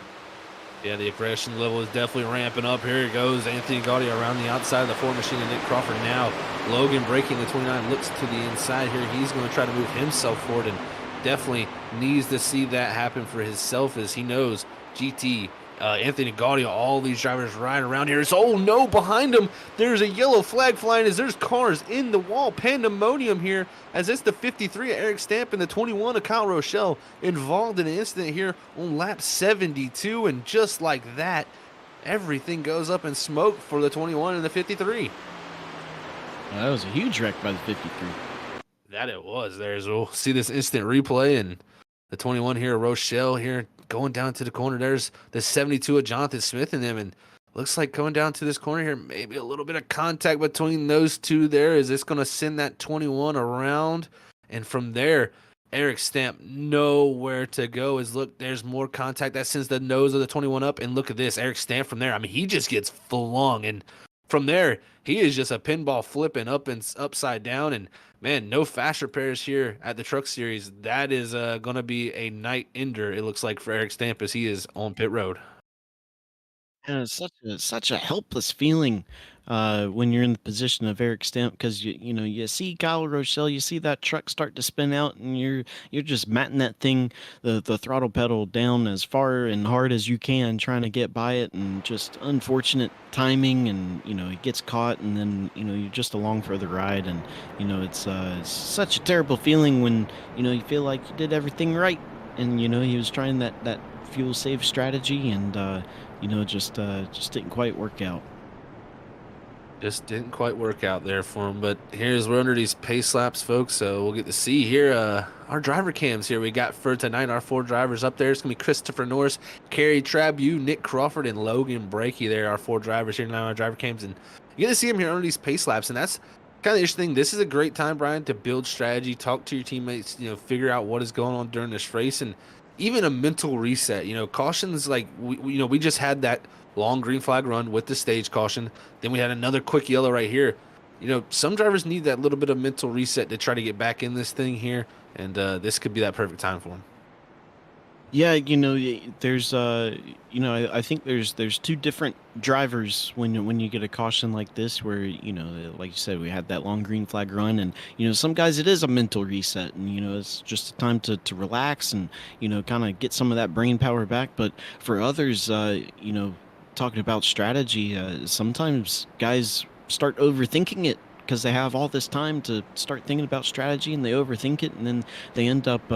Yeah, the aggression level is definitely ramping up. Here it goes. Anthony Gaudio around the outside of the Ford machine, and Nick Crawford now. Logan braking the 29, looks to the inside here. He's going to try to move himself forward, and definitely needs to see that happen for himself, as he knows GT, Anthony Gaudio, all these drivers right around here. Oh no, behind him, there's a yellow flag flying as there's cars in the wall. Pandemonium here, as it's the 53 of Eric Stamp and the 21 of Kyle Rochelle involved in an incident here on lap 72. And just like that, everything goes up in smoke for the 21 and the 53. That was a huge wreck by the 53. That it was. There's, we'll see this instant replay, and the 21 here, Rochelle here, going down to the corner. There's the 72 of Jonathan Smith in them, and looks like going down to this corner here, maybe a little bit of contact between those two there. Is this going to send that 21 around? And from there, Eric Stamp nowhere to go. Is look, there's more contact that sends the nose of the 21 up, and look at this, Eric Stamp from there. I mean, he just gets flung, and from there, he is just a pinball flipping up and upside down. And man, no fast repairs here at the Truck Series. That is going to be a night ender, it looks like, for Eric Stamp, as he is on pit road. And it's such a helpless feeling when you're in the position of Eric Stamp, because you see Kyle Rochelle, you see that truck start to spin out, and you're just matting that thing, the throttle pedal down as far and hard as you can, trying to get by it, and just unfortunate timing, and it gets caught, and then you're just along for the ride, and it's such a terrible feeling when you feel like you did everything right, and he was trying that fuel save strategy, and just didn't quite work out. Just didn't quite work out there for him. But we're under these pace laps, folks, so we'll get to see here our driver cams here. We got for tonight our 4 drivers up there. It's going to be Christopher Norris, Kerry Trabu, Nick Crawford, and Logan Brakey there, our 4 drivers here tonight on our driver cams. And you get to see them here under these pace laps, and that's kind of interesting. This is a great time, Brian, to build strategy, talk to your teammates, figure out what is going on during this race, and even a mental reset. Cautions, like we just had that long green flag run with the stage caution. Then we had another quick yellow right here. Some drivers need that little bit of mental reset to try to get back in this thing here, and this could be that perfect time for them. Yeah, there's I think there's 2 different drivers when you get a caution like this, where like you said, we had that long green flag run, and some guys, it is a mental reset, and it's just a time to relax and kind of get some of that brain power back. But for others, talking about strategy, sometimes guys start overthinking it, because they have all this time to start thinking about strategy, and they overthink it, and then they end up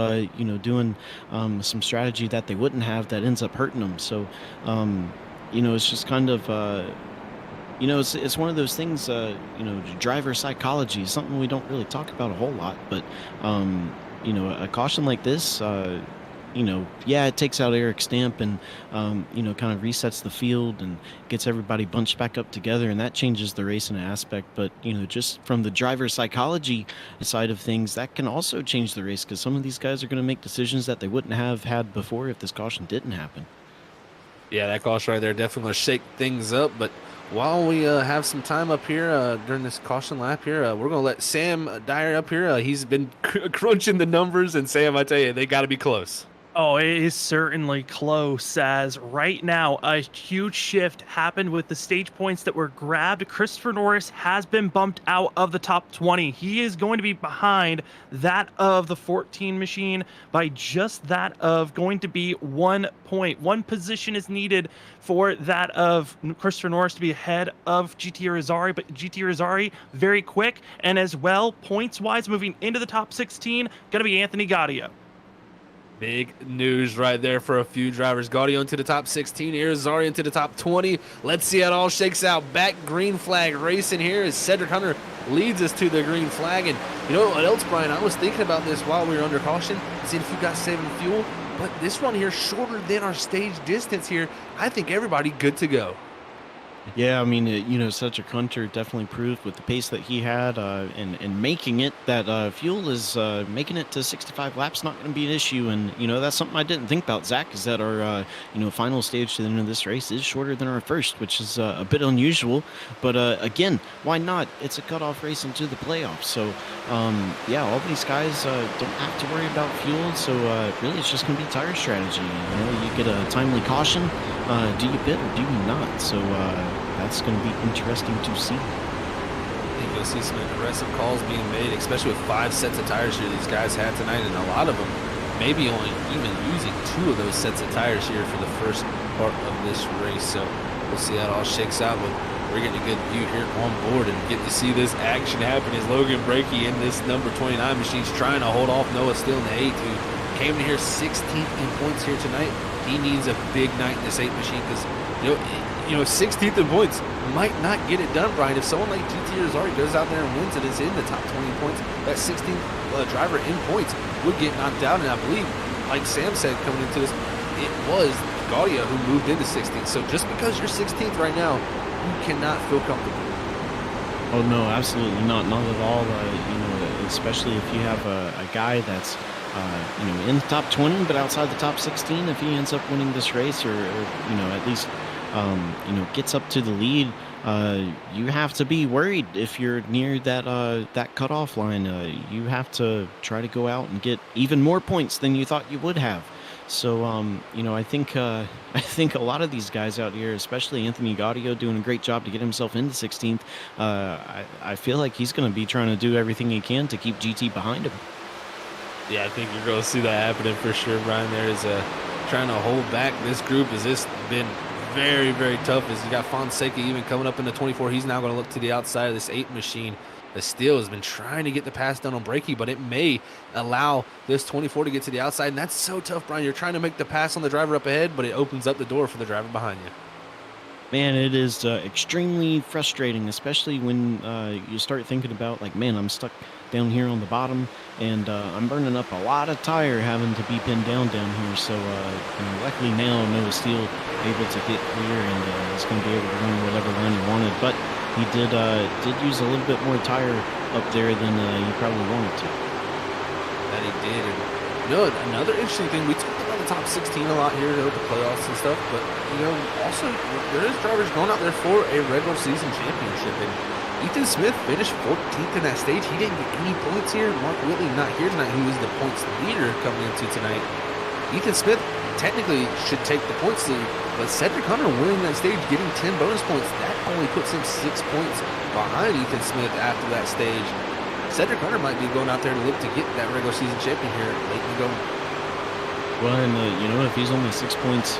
doing some strategy that they wouldn't have, that ends up hurting them. So it's just kind of it's one of those things, driver psychology is something we don't really talk about a whole lot, but a caution like this, it takes out Eric Stamp, and kind of resets the field and gets everybody bunched back up together, and that changes the race in an aspect. But just from the driver psychology side of things, that can also change the race, because some of these guys are going to make decisions that they wouldn't have had before if this caution didn't happen. Yeah, that caution right there definitely going to shake things up. But while we have some time up here during this caution lap here, we're going to let Sam Dyer up here. He's been crunching the numbers, and Sam, I tell you, they got to be close. Oh, it is certainly close, as right now a huge shift happened with the stage points that were grabbed. Christopher Norris has been bumped out of the top 20. He is going to be behind that of the 14 machine by just that of going to be 1 point. 1 position is needed for that of Christopher Norris to be ahead of GT Rizzari, but GT Rizzari very quick, and as well, points-wise, moving into the top 16, going to be Anthony Gaudio. Big news right there for a few drivers. Gaudio into the top 16, Irizarry into the top 20. Let's see how it all shakes out. Back green flag racing here as Cedric Hunter leads us to the green flag. And you know what else, Brian? I was thinking about this while we were under caution, seeing if you got saving fuel. But this one here, shorter than our stage distance here. I think everybody good to go. Yeah, I mean, Cedric Hunter definitely proved with the pace that he had and making it that fuel is making it to 65 laps not going to be an issue. And, that's something I didn't think about, Zach, is that our, final stage to the end of this race is shorter than our first, which is a bit unusual. But, again, why not? It's a cutoff race into the playoffs. So, all these guys don't have to worry about fuel. So, really, it's just going to be tire strategy. You get a timely caution. Do you pit or do you not? So, that's going to be interesting to see. I think you'll see some aggressive calls being made, especially with 5 sets of tires here these guys had tonight, and a lot of them maybe only even using 2 of those sets of tires here for the first part of this race. So we'll see how it all shakes out, but we're getting a good view here on board and getting to see this action happen as Logan Brakey in this number 29 machine's trying to hold off Noah Steele in the 8, who came in here 16th in points here tonight. He needs a big night in this 8 machine because, 16th in points might not get it done, Brian. If someone like GT Irizarry goes out there and wins and is in the top 20 points, that 16th driver in points would get knocked out. And I believe, like Sam said coming into this, it was Gaudio who moved into 16th. So just because you're 16th right now, you cannot feel comfortable. Oh, no, absolutely not. Not at all. Especially if you have a guy that's in the top 20, but outside the top 16, if he ends up winning this race or at least, gets up to the lead, you have to be worried if you're near that cutoff line. You have to try to go out and get even more points than you thought you would have. So, I think a lot of these guys out here, especially Anthony Gaudio, doing a great job to get himself into 16th. I feel like he's going to be trying to do everything he can to keep GT behind him. Yeah, I think you're going to see that happening for sure, Brian. There is trying to hold back this group. Has this been very, very tough as you got Fonseca even coming up in the 24. He's now going to look to the outside of this 8 machine. The Steele has been trying to get the pass done on Brakey, but it may allow this 24 to get to the outside, and that's so tough, Brian. You're trying to make the pass on the driver up ahead, but it opens up the door for the driver behind you. Man, it is extremely frustrating, especially when you start thinking about, like, man, I'm stuck down here on the bottom, and I'm burning up a lot of tire having to be pinned down here. So, luckily now Noah Steele able to get clear and is going to be able to run whatever run he wanted. But he did use a little bit more tire up there than he probably wanted to. That he did. And, another interesting thing, we talked about the top 16 a lot here, the playoffs and stuff, but, also there is drivers going out there for a regular season championship. And Ethan Smith finished 14th in that stage. He didn't get any points here. Mark Whitley not here tonight, who is the points leader coming into tonight. Ethan Smith technically should take the points lead, but Cedric Hunter winning that stage, getting 10 bonus points, that only puts him 6 points behind Ethan Smith after that stage. Cedric Hunter might be going out there to look to get that regular season champion here late in the going. Well, and if he's only 6 points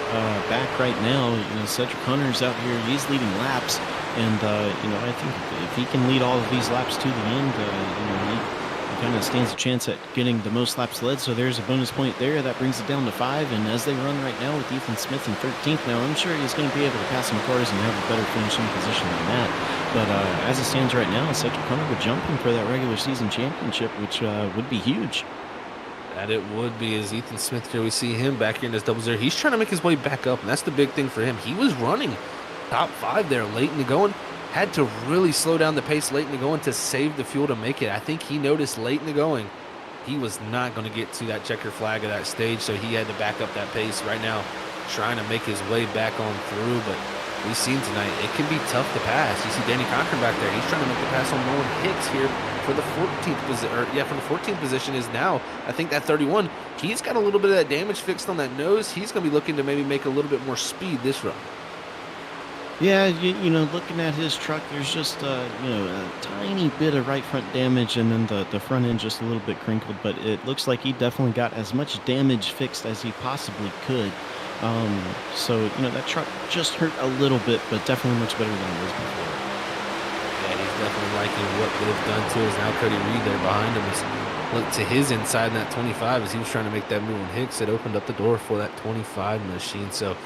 back right now, Cedric Hunter's out here, he's leading laps. And, I think if he can lead all of these laps to the end, he kind of stands a chance at getting the most laps led. So there's a bonus point there. That brings it down to 5. And as they run right now with Ethan Smith in 13th, now I'm sure he's going to be able to pass some cars and have a better finishing position than that. But as it stands right now, Cedric Hunter would jump him for that regular season championship, which would be huge. That it would be, as Ethan Smith here, we see him back here in this double zero. He's trying to make his way back up, and that's the big thing for him. He was running top 5 there late in the going. Had to really slow down the pace late in the going to save the fuel to make it. I think he noticed late in the going he was not going to get to that checker flag of that stage, so he had to back up that pace. Right now, trying to make his way back on through, but we've seen tonight it can be tough to pass. You see Danny Cochran back there. He's trying to make the pass on Nolan Hicks here for the 14th position. For the 14th position is now, I think, that 31. He's got a little bit of that damage fixed on that nose. He's going to be looking to maybe make a little bit more speed this run. Yeah, looking at his truck, there's just, a tiny bit of right front damage, and then the front end just a little bit crinkled, but it looks like he definitely got as much damage fixed as he possibly could. So, that truck just hurt a little bit, but definitely much better than it was before. Yeah, he's definitely liking what they've done to us. Now Cody Reed there behind him is look to his inside in that 25 as he was trying to make that move on Hicks. It opened up the door for that 25 machine. So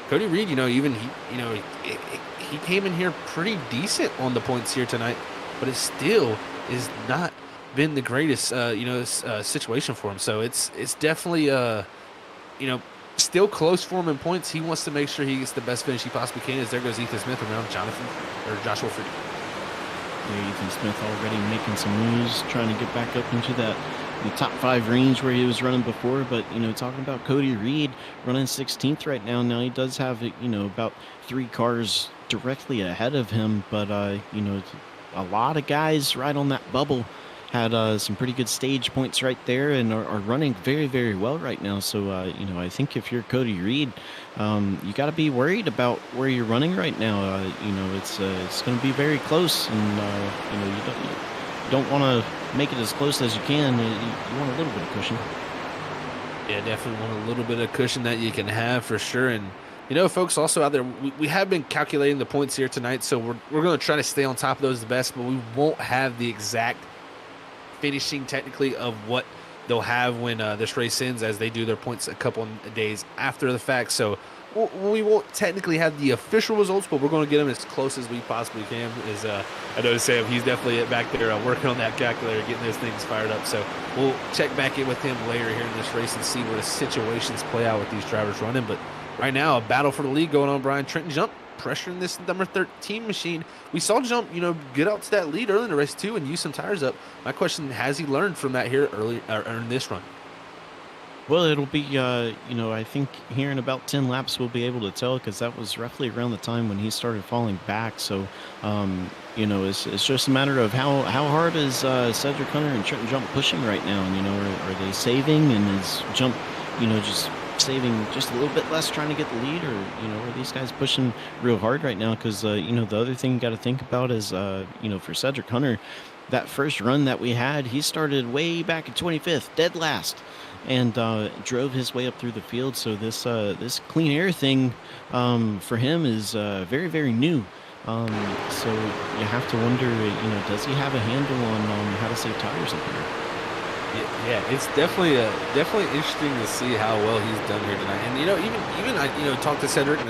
Cody Reed, even he came in here pretty decent on the points here tonight, but it still is not been the greatest situation for him. So it's definitely still close for him in points. He wants to make sure he gets the best finish he possibly can. As there goes Ethan Smith around Joshua Freed. Yeah, Ethan Smith already making some moves, trying to get back up into the top 5 range where he was running before. But, talking about Cody Reed running 16th right now. Now he does have, about 3 cars directly ahead of him. But, a lot of guys right on that bubble had some pretty good stage points right there and are running very, very well right now. So, I think if you're Cody Reed, you got to be worried about where you're running right now. It's going to be very close, and you don't want to make it as close as you can. You want a little bit of cushion. Yeah, definitely want a little bit of cushion that you can have for sure. And folks also out there, we have been calculating the points here tonight, so we're going to try to stay on top of those the best, but we won't have the exact finishing technically of what they'll have when this race ends, as they do their points a couple of days after the fact. So we won't technically have the official results, but we're going to get them as close as we possibly can. I know Sam, he's definitely back there working on that calculator, getting those things fired up. So we'll check back in with him later here in this race and see where the situations play out with these drivers running. But right now, a battle for the lead going on, Brian. Trenton Jump pressuring this number 13 machine. We saw Jump, get out to that lead early in the race too and use some tires up. My question, has he learned from that here early in this run? Well, it'll be, I think here in about 10 laps we'll be able to tell, because that was roughly around the time when he started falling back. So, it's just a matter of how hard is Cedric Hunter and Trenton Jump pushing right now? And, are they saving, and is Jump, just saving just a little bit less, trying to get the lead, or are these guys pushing real hard right now? Because the other thing you got to think about is for Cedric Hunter, that first run that we had, he started way back at 25th, dead last, and drove his way up through the field. So this clean air thing for him is very, very new. So you have to wonder, does he have a handle on how to save tires up here? Yeah, it's definitely interesting to see how well he's done here tonight. And even I talked to Cedric,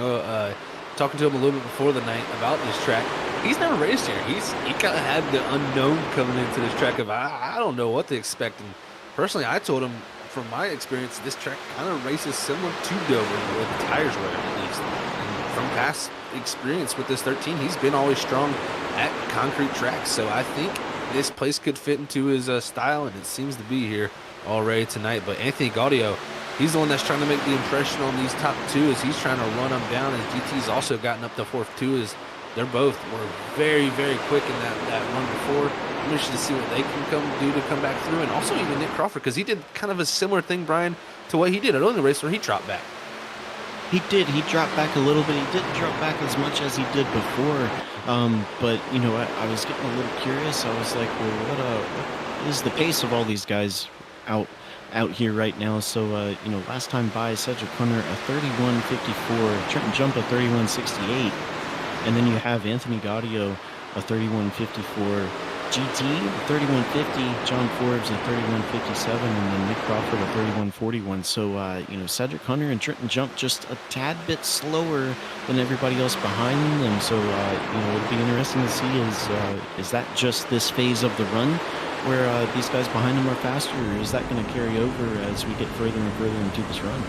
talking to him a little bit before the night about this track. He's never raced here. He kind of had the unknown coming into this track of I don't know what to expect. And personally, I told him, from my experience, this track kind of races similar to Dover, where the tires were at least. And from past experience with this 13, he's been always strong at concrete tracks. So I think this place could fit into his style, and it seems to be here already tonight. But Anthony Gaudio, he's the one that's trying to make the impression on these top 2 as he's trying to run them down. And GT's also gotten up to 4th too, as they're both were very, very quick in that run before. I'm interested to see what they can come back through. And also even Nick Crawford, because he did kind of a similar thing, Brian, to what he did early in the race where he dropped back. He did. He dropped back a little bit. He didn't drop back as much as he did before. But, I was getting a little curious. I was like, well, what is the pace of all these guys out here right now? So, last time by, Cedric Hunter, a 31.54. Trenton Jump, a 31.68. And then you have Anthony Gaudio, a 31.54. GT, 31.50, John Forbes at 31.57, and then Nick Crawford at 31.41. So, Cedric Hunter and Trenton Jump just a tad bit slower than everybody else behind them. So, it'll be interesting to see is that just this phase of the run where these guys behind them are faster, or is that going to carry over as we get further and further into this run?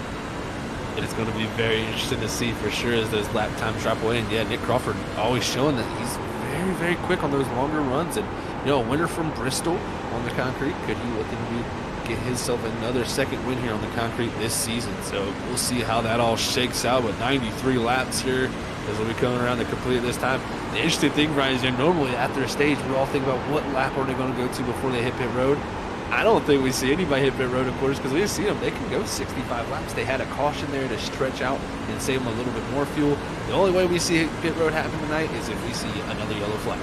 It's going to be very interesting to see for sure as those lap times drop away. And yeah, Nick Crawford always showing that he's very, very quick on those longer runs. And a winner from Bristol on the concrete. Could he looking to get himself another second win here on the concrete this season? So we'll see how that all shakes out with 93 laps here as we'll be coming around to complete this time. The interesting thing, Brian, is normally after a stage, we all think about what lap are they going to go to before they hit pit road. I don't think we see anybody hit pit road, of course, because we've seen them. They can go 65 laps. They had a caution there to stretch out and save them a little bit more fuel. The only way we see pit road happen tonight is if we see another yellow flag.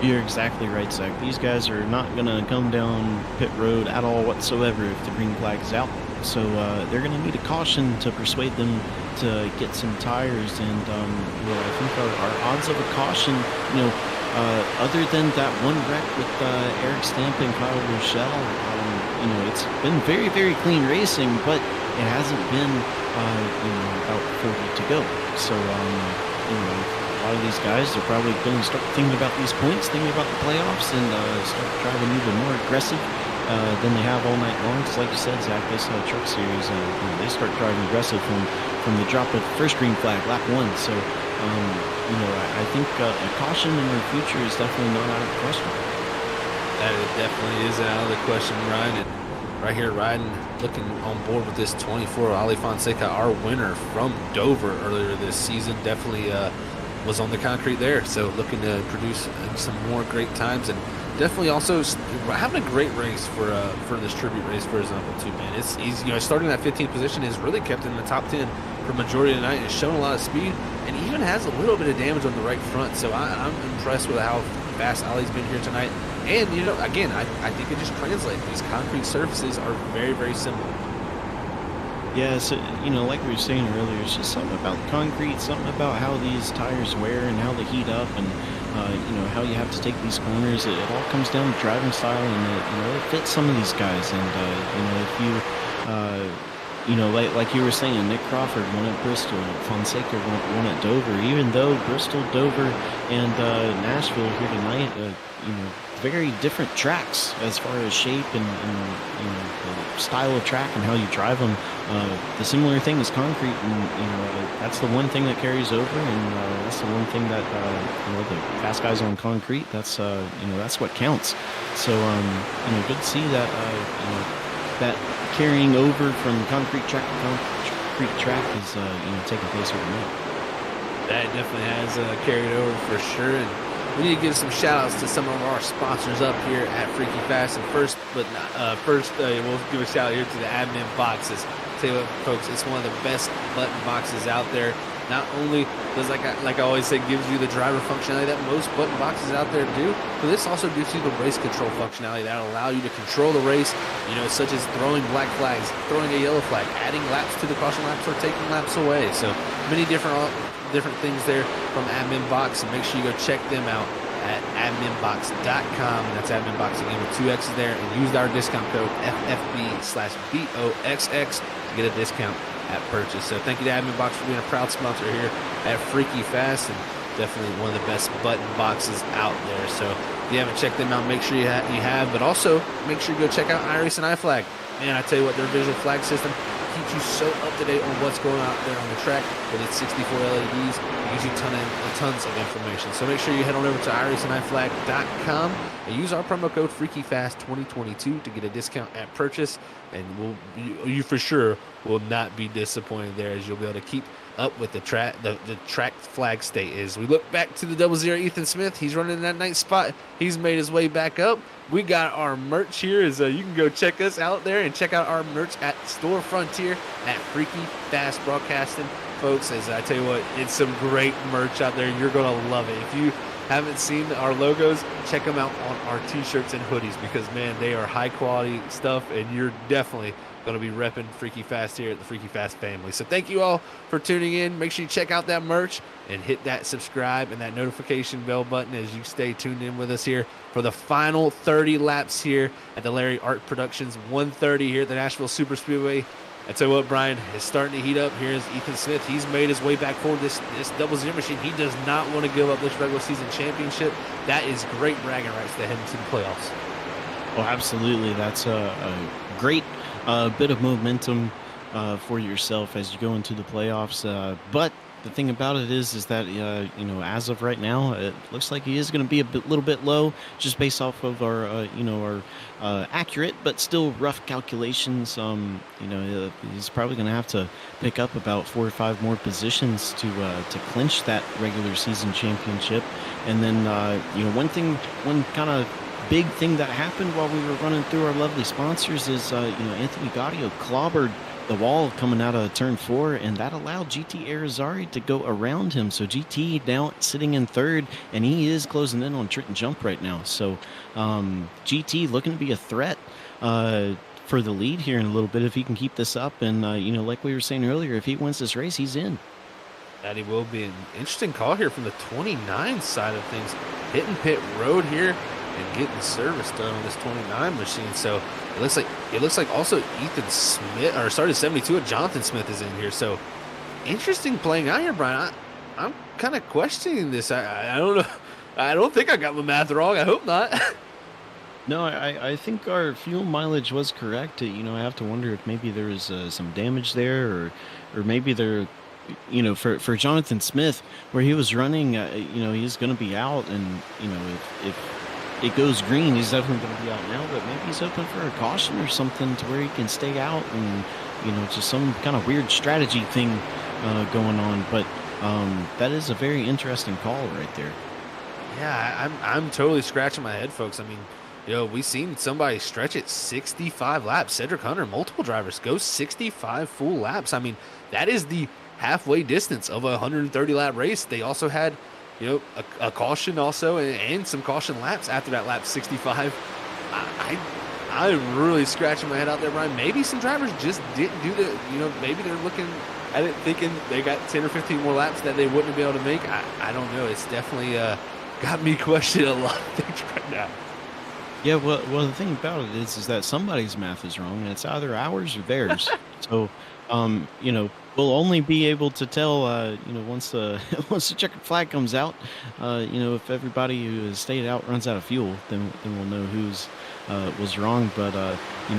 You're exactly right, Zach. These guys are not going to come down pit road at all whatsoever if the green flag is out. So they're going to need a caution to persuade them to get some tires. And, I think our odds of a caution, other than that one wreck with Eric Stamp and Kyle Rochelle, it's been very, very clean racing, but it hasn't been, about 40 to go. So, a lot of these guys are probably going to start thinking about these points, thinking about the playoffs, and start driving even more aggressive than they have all night long. Because, like you said, Zach, this truck series, they start driving aggressive from the drop of first green flag, lap 1. So, I think a caution in the future is definitely not out of the question. That it definitely is out of the question, Ryan. And right here, riding, looking on board with this 24, Ali Fonseca, our winner from Dover earlier this season, definitely was on the concrete there. So looking to produce some more great times, and definitely also having a great race for this tribute race for his uncle too, man. It's easy, starting that 15th position is really kept in the top 10 for majority of the night. Has shown a lot of speed, and even has a little bit of damage on the right front. So I'm impressed with how fast Ali's been here tonight. And again, I think it just translates. These concrete surfaces are very, very similar. Yeah, so, like we were saying earlier, it's just something about concrete, something about how these tires wear and how they heat up, and, how you have to take these corners. It all comes down to driving style, and, it fits some of these guys. And, if you, like you were saying, Nick Crawford won at Bristol, Fonseca won at Dover, even though Bristol, Dover, and Nashville here tonight, very different tracks as far as shape and the style of track and how you drive them. The similar thing is concrete, and that's the one thing that carries over, and that's the one thing that the fast guys on concrete. That's what counts. So good to see that that carrying over from concrete track to concrete track is taking place overnight. That definitely has carried over for sure. And we need to give some shout-outs to some of our sponsors up here at Freaky Fast. And first, we'll give a shout-out here to the admin boxes. Tell you what, folks, it's one of the best button boxes out there. Not only does, like I always say, gives you the driver functionality that most button boxes out there do, but this also gives you the race control functionality that'll allow you to control the race, such as throwing black flags, throwing a yellow flag, adding laps to the caution laps, or taking laps away. So many different things there from Admin Box, and make sure you go check them out at adminbox.com, and that's adminbox again with 2 X's there, and use our discount code FFB/BOXX to get a discount at purchase. So thank you to Admin Box for being a proud sponsor here at Freaky Fast, and definitely one of the best button boxes out there. So if you haven't checked them out, make sure you have, but also make sure you go check out iRacing iFlag. Man, I tell you what, their visual flag system keeps you so up to date on what's going on out there on the track with its 64 LEDs. It gives you tons of information. So make sure you head on over to iRacingIFlag.com and use our promo code FreakyFast2022 to get a discount at purchase. And you for sure will not be disappointed there, as you'll be able to keep up with the track flag state is. We look back to the 00 Ethan Smith. He's running in that ninth spot. He's made his way back up. We got our merch here, you can go check us out there and check out our merch at Store Frontier at Freaky Fast Broadcasting. Folks, as I tell you what, it's some great merch out there. You're going to love it. If you haven't seen our logos, check them out on our t-shirts and hoodies, because, man, they are high quality stuff, and you're definitely going to be repping Freaky Fast here at the Freaky Fast family. So thank you all for tuning in. Make sure you check out that merch and hit that subscribe and that notification bell button as you stay tuned in with us here for the final 30 laps here at the Larry Art Productions 130 here at the Nashville Super Speedway. I tell you what, Brian, it's starting to heat up. Here's Ethan Smith. He's made his way back forward this 00 machine. He does not want to give up this regular season championship. That is great bragging rights to head into the playoffs. Oh, absolutely. That's a great bit of momentum for yourself as you go into the playoffs. But the thing about it is that, as of right now, it looks like he is going to be a little bit low, just based off of our accurate but still rough calculations. He's probably going to have to pick up about 4 or 5 more positions to clinch that regular season championship. And then, one kind of big thing that happened while we were running through our lovely sponsors is, Anthony Gaudio clobbered the wall coming out of turn 4, and that allowed GT Arizari to go around him. So GT now sitting in third, and he is closing in on Trenton Jump right now. So GT looking to be a threat for the lead here in a little bit if he can keep this up. And, like we were saying earlier, if he wins this race, he's in. That he will be. An interesting call here from the 29 side of things. hitting pit road here and getting service done on this 29 machine. So it looks like also Ethan Smith, or started 72, and Jonathan Smith is in here. So interesting playing out here, Brian. I'm kind of questioning this. I don't know. I don't think I got my math wrong. I hope not. No, I think our fuel mileage was correct. I have to wonder if maybe there was some damage there, or maybe there, for Jonathan Smith, where he was running, he's going to be out, and if it goes green, he's definitely going to be out now. But maybe he's hoping for a caution or something to where he can stay out, and just some kind of weird strategy thing going on. But that is a very interesting call right there. Yeah, I'm totally scratching my head, folks. I mean, we've seen somebody stretch it 65 laps. Cedric Hunter, multiple drivers go 65 full laps. I mean, that is the halfway distance of a 130-lap race. They also had, a caution also and some caution laps after that lap 65. I'm really scratching my head out there, Brian. Maybe some drivers just didn't do the, maybe they're looking at it thinking they got 10 or 15 more laps that they wouldn't be able to make. I don't know. It's definitely got me questioning a lot of things right now. Yeah, well, the thing about it is that somebody's math is wrong, and it's either ours or theirs. So, we'll only be able to tell, once the once the checkered flag comes out. If everybody who has stayed out runs out of fuel, then we'll know who's was wrong. But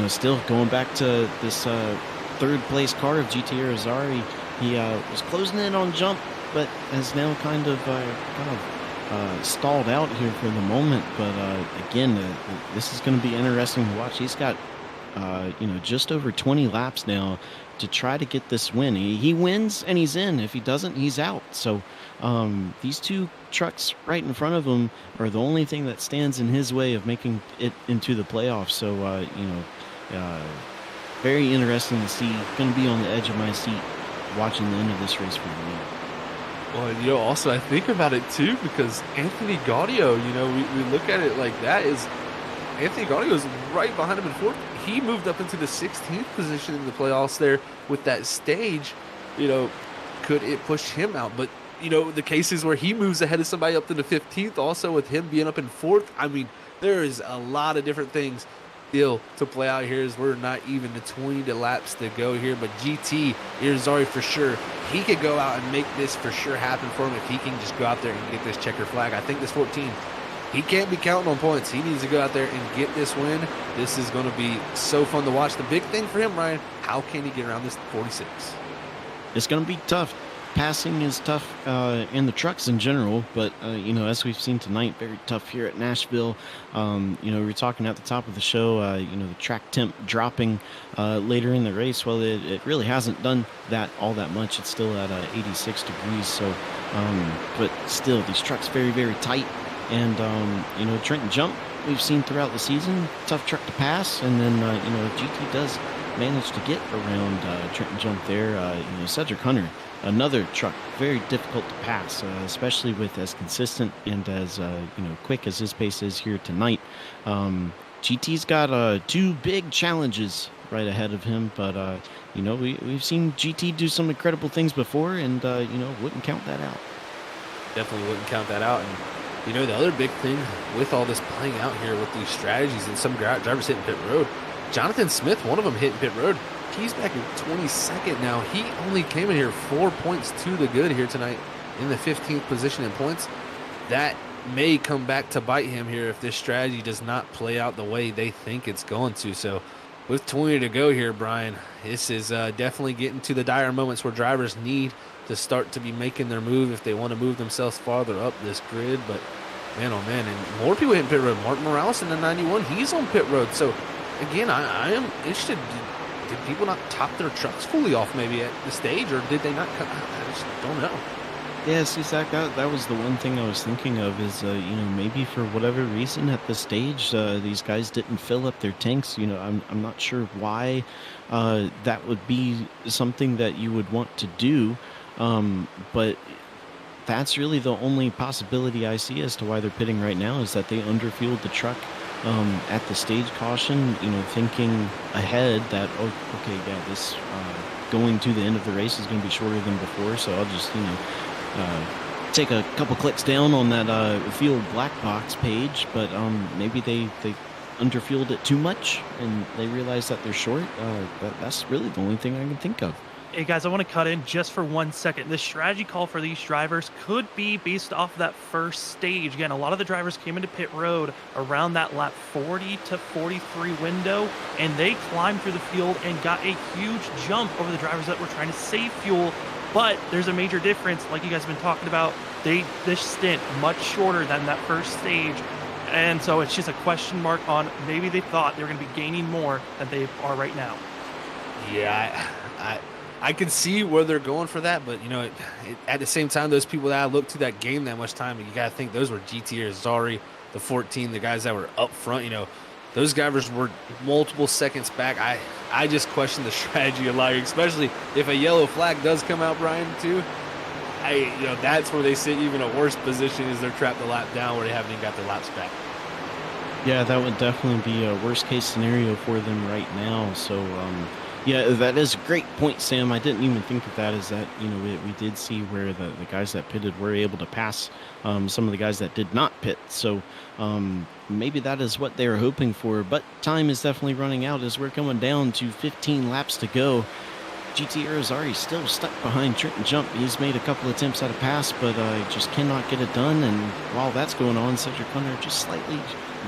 still going back to this third place car of GT Irizarry, he was closing in on jump, but has now kind of stalled out here for the moment. But again, this is going to be interesting to watch. He's got just over 20 laps now to try to get this win. He wins and he's in. If he doesn't, he's out. So these two trucks right in front of him are the only thing that stands in his way of making it into the playoffs. So very interesting to see. Going to be on the edge of my seat watching the end of this race for the win. Well, also I think about it too, because Anthony Gaudio, we look at it like that, is Anthony Gaudio is right behind him in fourth. He moved up into the 16th position in the playoffs there with that stage. Could it push him out? But, the cases where he moves ahead of somebody up to the 15th, also with him being up in fourth, I mean, there is a lot of different things still to play out here, as we're not even the 20 laps to go here. But GT Irizarry for sure, he could go out and make this for sure happen for him if he can just go out there and get this checker flag. I think this 14, he can't be counting on points. He needs to go out there and get this win. This is going to be so fun to watch. The big thing for him, Ryan, how can he get around this 46? It's going to be tough. Passing is tough in the trucks in general, but as we've seen tonight, very tough here at Nashville. We were talking at the top of the show, the track temp dropping later in the race. Well, it really hasn't done that all that much. It's still at 86 degrees. So, but still, these trucks very, very tight. And Trenton Jump, we've seen throughout the season, tough truck to pass. And then if GT does manage to get around Trenton Jump there, Cedric Hunter, another truck, very difficult to pass, especially with as consistent and as quick as his pace is here tonight. GT's got two big challenges right ahead of him, but we've seen GT do some incredible things before, and wouldn't count that out. Definitely wouldn't count that out. And the other big thing with all this playing out here with these strategies and some drivers hitting pit road, Jonathan Smith, one of them hitting pit road, he's back in 22nd now. He only came in here 4 points to the good here tonight in the 15th position in points. That may come back to bite him here if this strategy does not play out the way they think it's going to. So with 20 to go here, Brian, this is definitely getting to the dire moments where drivers need to start to be making their move if they want to move themselves farther up this grid. But man, oh man, and more people hitting pit road. Martin Morales in the 91, he's on pit road. So again, I am interested. Did people not top their trucks fully off maybe at the stage, or did they not cut? I just don't know. Yeah, see, Zach, that was the one thing I was thinking of is, maybe for whatever reason at the stage, these guys didn't fill up their tanks. I'm not sure why that would be something that you would want to do, but that's really the only possibility I see as to why they're pitting right now, is that they underfueled the truck at the stage caution, thinking ahead that, this going to the end of the race is going to be shorter than before, so I'll just, take a couple clicks down on that field black box page, but maybe they underfueled it too much and they realize that they're short. That's really the only thing I can think of. Hey guys, I want to cut in just for 1 second. The strategy call for these drivers could be based off that first stage. Again, a lot of the drivers came into pit road around that lap 40 to 43 window, and they climbed through the field and got a huge jump over the drivers that were trying to save fuel. But there's a major difference, like you guys have been talking about. This stint much shorter than that first stage. And so it's just a question mark on maybe they thought they were going to be gaining more than they are right now. Yeah, I can see where they're going for that, but, at the same time, those people that I look to that game that much time, you got to think those were GT or Zari, the 14, the guys that were up front, those drivers were multiple seconds back. I just question the strategy a lot, especially if a yellow flag does come out, Brian, too. That's where they sit even a worse position is they're trapped the lap down where they haven't even got their laps back. Yeah, that would definitely be a worst case scenario for them right now. So, yeah, that is a great point, Sam. I didn't even think of that, is that, we did see where the guys that pitted were able to pass some of the guys that did not pit. So maybe that is what they were hoping for. But time is definitely running out as we're coming down to 15 laps to go. GT Irizarry still stuck behind Trenton Jump. He's made a couple attempts at a pass, but just cannot get it done. And while that's going on, Cedric Hunter just slightly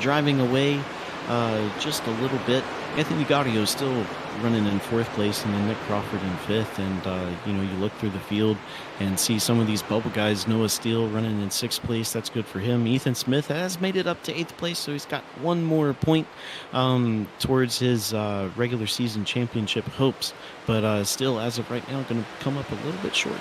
driving away just a little bit. Anthony Gaudio still running in 4th place, and then Nick Crawford in 5th. And, you look through the field and see some of these bubble guys. Noah Steele running in 6th place. That's good for him. Ethan Smith has made it up to 8th place, so he's got one more point towards his regular season championship hopes. But still, as of right now, going to come up a little bit short.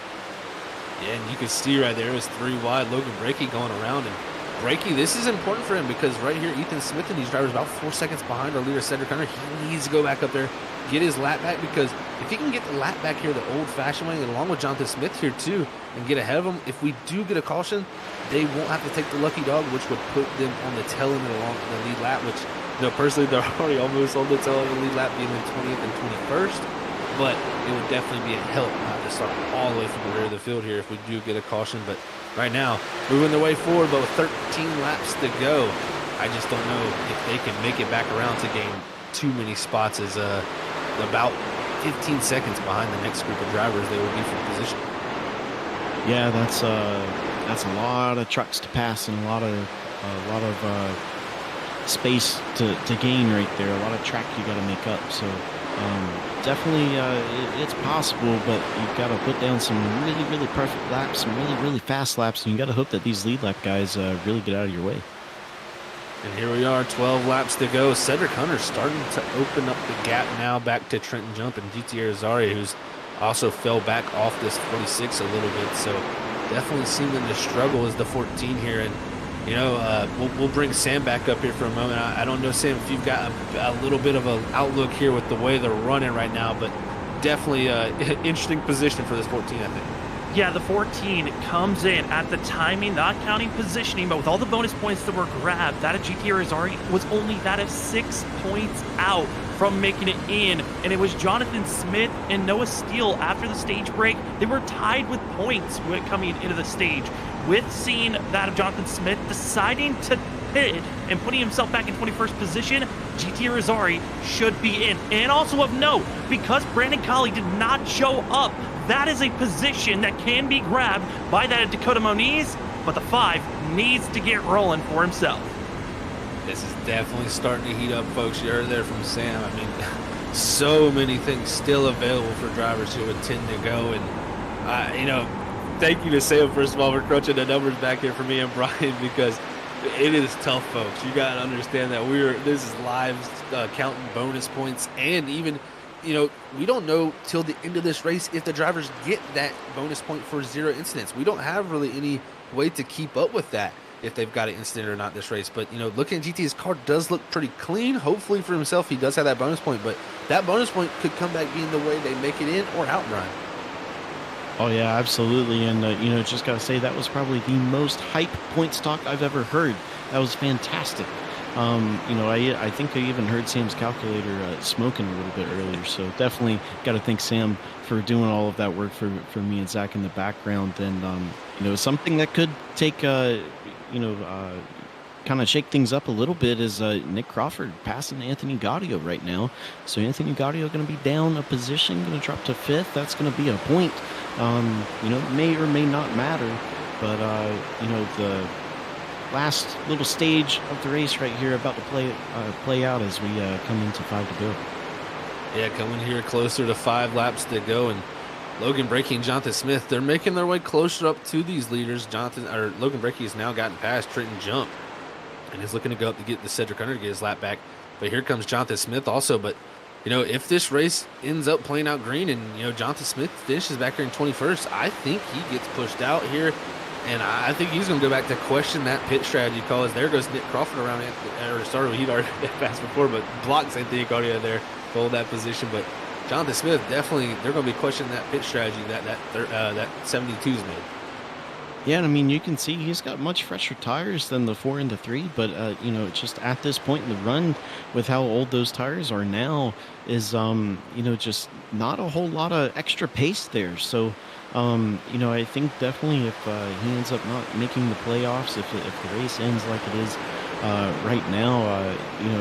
Yeah, and you can see right there, it was 3 wide. Logan Brakey going around, and Brakey, this is important for him because right here, Ethan Smith and these drivers about 4 seconds behind our leader, Cedric Hunter. He needs to go back up there, get his lap back, because if he can get the lap back here the old-fashioned way, and along with Jonathan Smith here too, and get ahead of him, if we do get a caution, they won't have to take the lucky dog, which would put them on the tail end of the lead lap, which, personally, they're already almost on the tail end of the lead lap, being in 20th and 21st. But it would definitely be a help not to start all the way from the rear of the field here if we do get a caution. But right now, moving their way forward, but with 13 laps to go, I just don't know if they can make it back around to gain too many spots, as about 15 seconds behind the next group of drivers they will be for position. Yeah, that's a lot of trucks to pass and a lot of space to gain right there. A lot of track you got to make up. So definitely it's possible, but you've got to put down some really, really perfect laps, some really, really fast laps, and you got to hope that these lead lap guys really get out of your way. And here we are, 12 laps to go. Cedric Hunter starting to open up the gap now back to Trenton Jump and GT Arizari, who's also fell back off this 46 a little bit. So definitely seeming to struggle as the 14 here. And, we'll bring Sam back up here for a moment. I don't know, Sam, if you've got a little bit of an outlook here with the way they're running right now, but definitely an interesting position for this 14, I think. Yeah, the 14 comes in at the timing, not counting positioning, but with all the bonus points that were grabbed, that of GT Arizari was only that of 6 points out from making it in. And it was Jonathan Smith and Noah Steele after the stage break. They were tied with points when coming into the stage, with seeing that of Jonathan Smith deciding to pit and putting himself back in 21st position. GT Arizari should be in. And also of note, because Brandon Colley did not show up, that is a position that can be grabbed by that Dakota Moniz, but the 5 needs to get rolling for himself. This is definitely starting to heat up, folks. You heard there from Sam. I mean, so many things still available for drivers who intend to go. And, thank you to Sam, first of all, for crunching the numbers back here for me and Brian, because it is tough, folks. You got to understand that this is live counting bonus points, and even we don't know till the end of this race if the drivers get that bonus point for 0 incidents. We don't have really any way to keep up with that, if they've got an incident or not this race. But, looking at GT's car does look pretty clean. Hopefully for himself, he does have that bonus point, but that bonus point could come back being the way they make it in or out, Brian. Oh, yeah, absolutely. And, just got to say, that was probably the most hype points talk I've ever heard. That was fantastic. I think I even heard Sam's calculator smoking a little bit earlier. So definitely got to thank Sam for doing all of that work for me and Zach in the background. And Something that could take, kind of shake things up a little bit is Nick Crawford passing Anthony Gaudio right now. So Anthony Gaudio going to be down a position, going to drop to 5th. That's going to be a point. May or may not matter, but the last little stage of the race right here about to play out as we come into 5 to go. Yeah, coming here closer to 5 laps to go, and Logan Brakey and Jonathan Smith, they're making their way closer up to these leaders. Logan Brakey has now gotten past Trenton Jump and is looking to go up to get the Cedric Hunter to get his lap back. But here comes Jonathan Smith also. But, if this race ends up playing out green and, Jonathan Smith finishes back here in 21st, I think he gets pushed out here. And I think he's going to go back to question that pit strategy call as there goes Nick Crawford around it. He'd already passed before, but blocks Anthony Gaudio there to hold that position. But Jonathan Smith, definitely, they're going to be questioning that pit strategy that 72's made. Yeah, and I mean, you can see he's got much fresher tires than the 4 and the 3, but, just at this point in the run with how old those tires are now is, just not a whole lot of extra pace there. So, I think definitely if he ends up not making the playoffs, if the race ends like it is right now,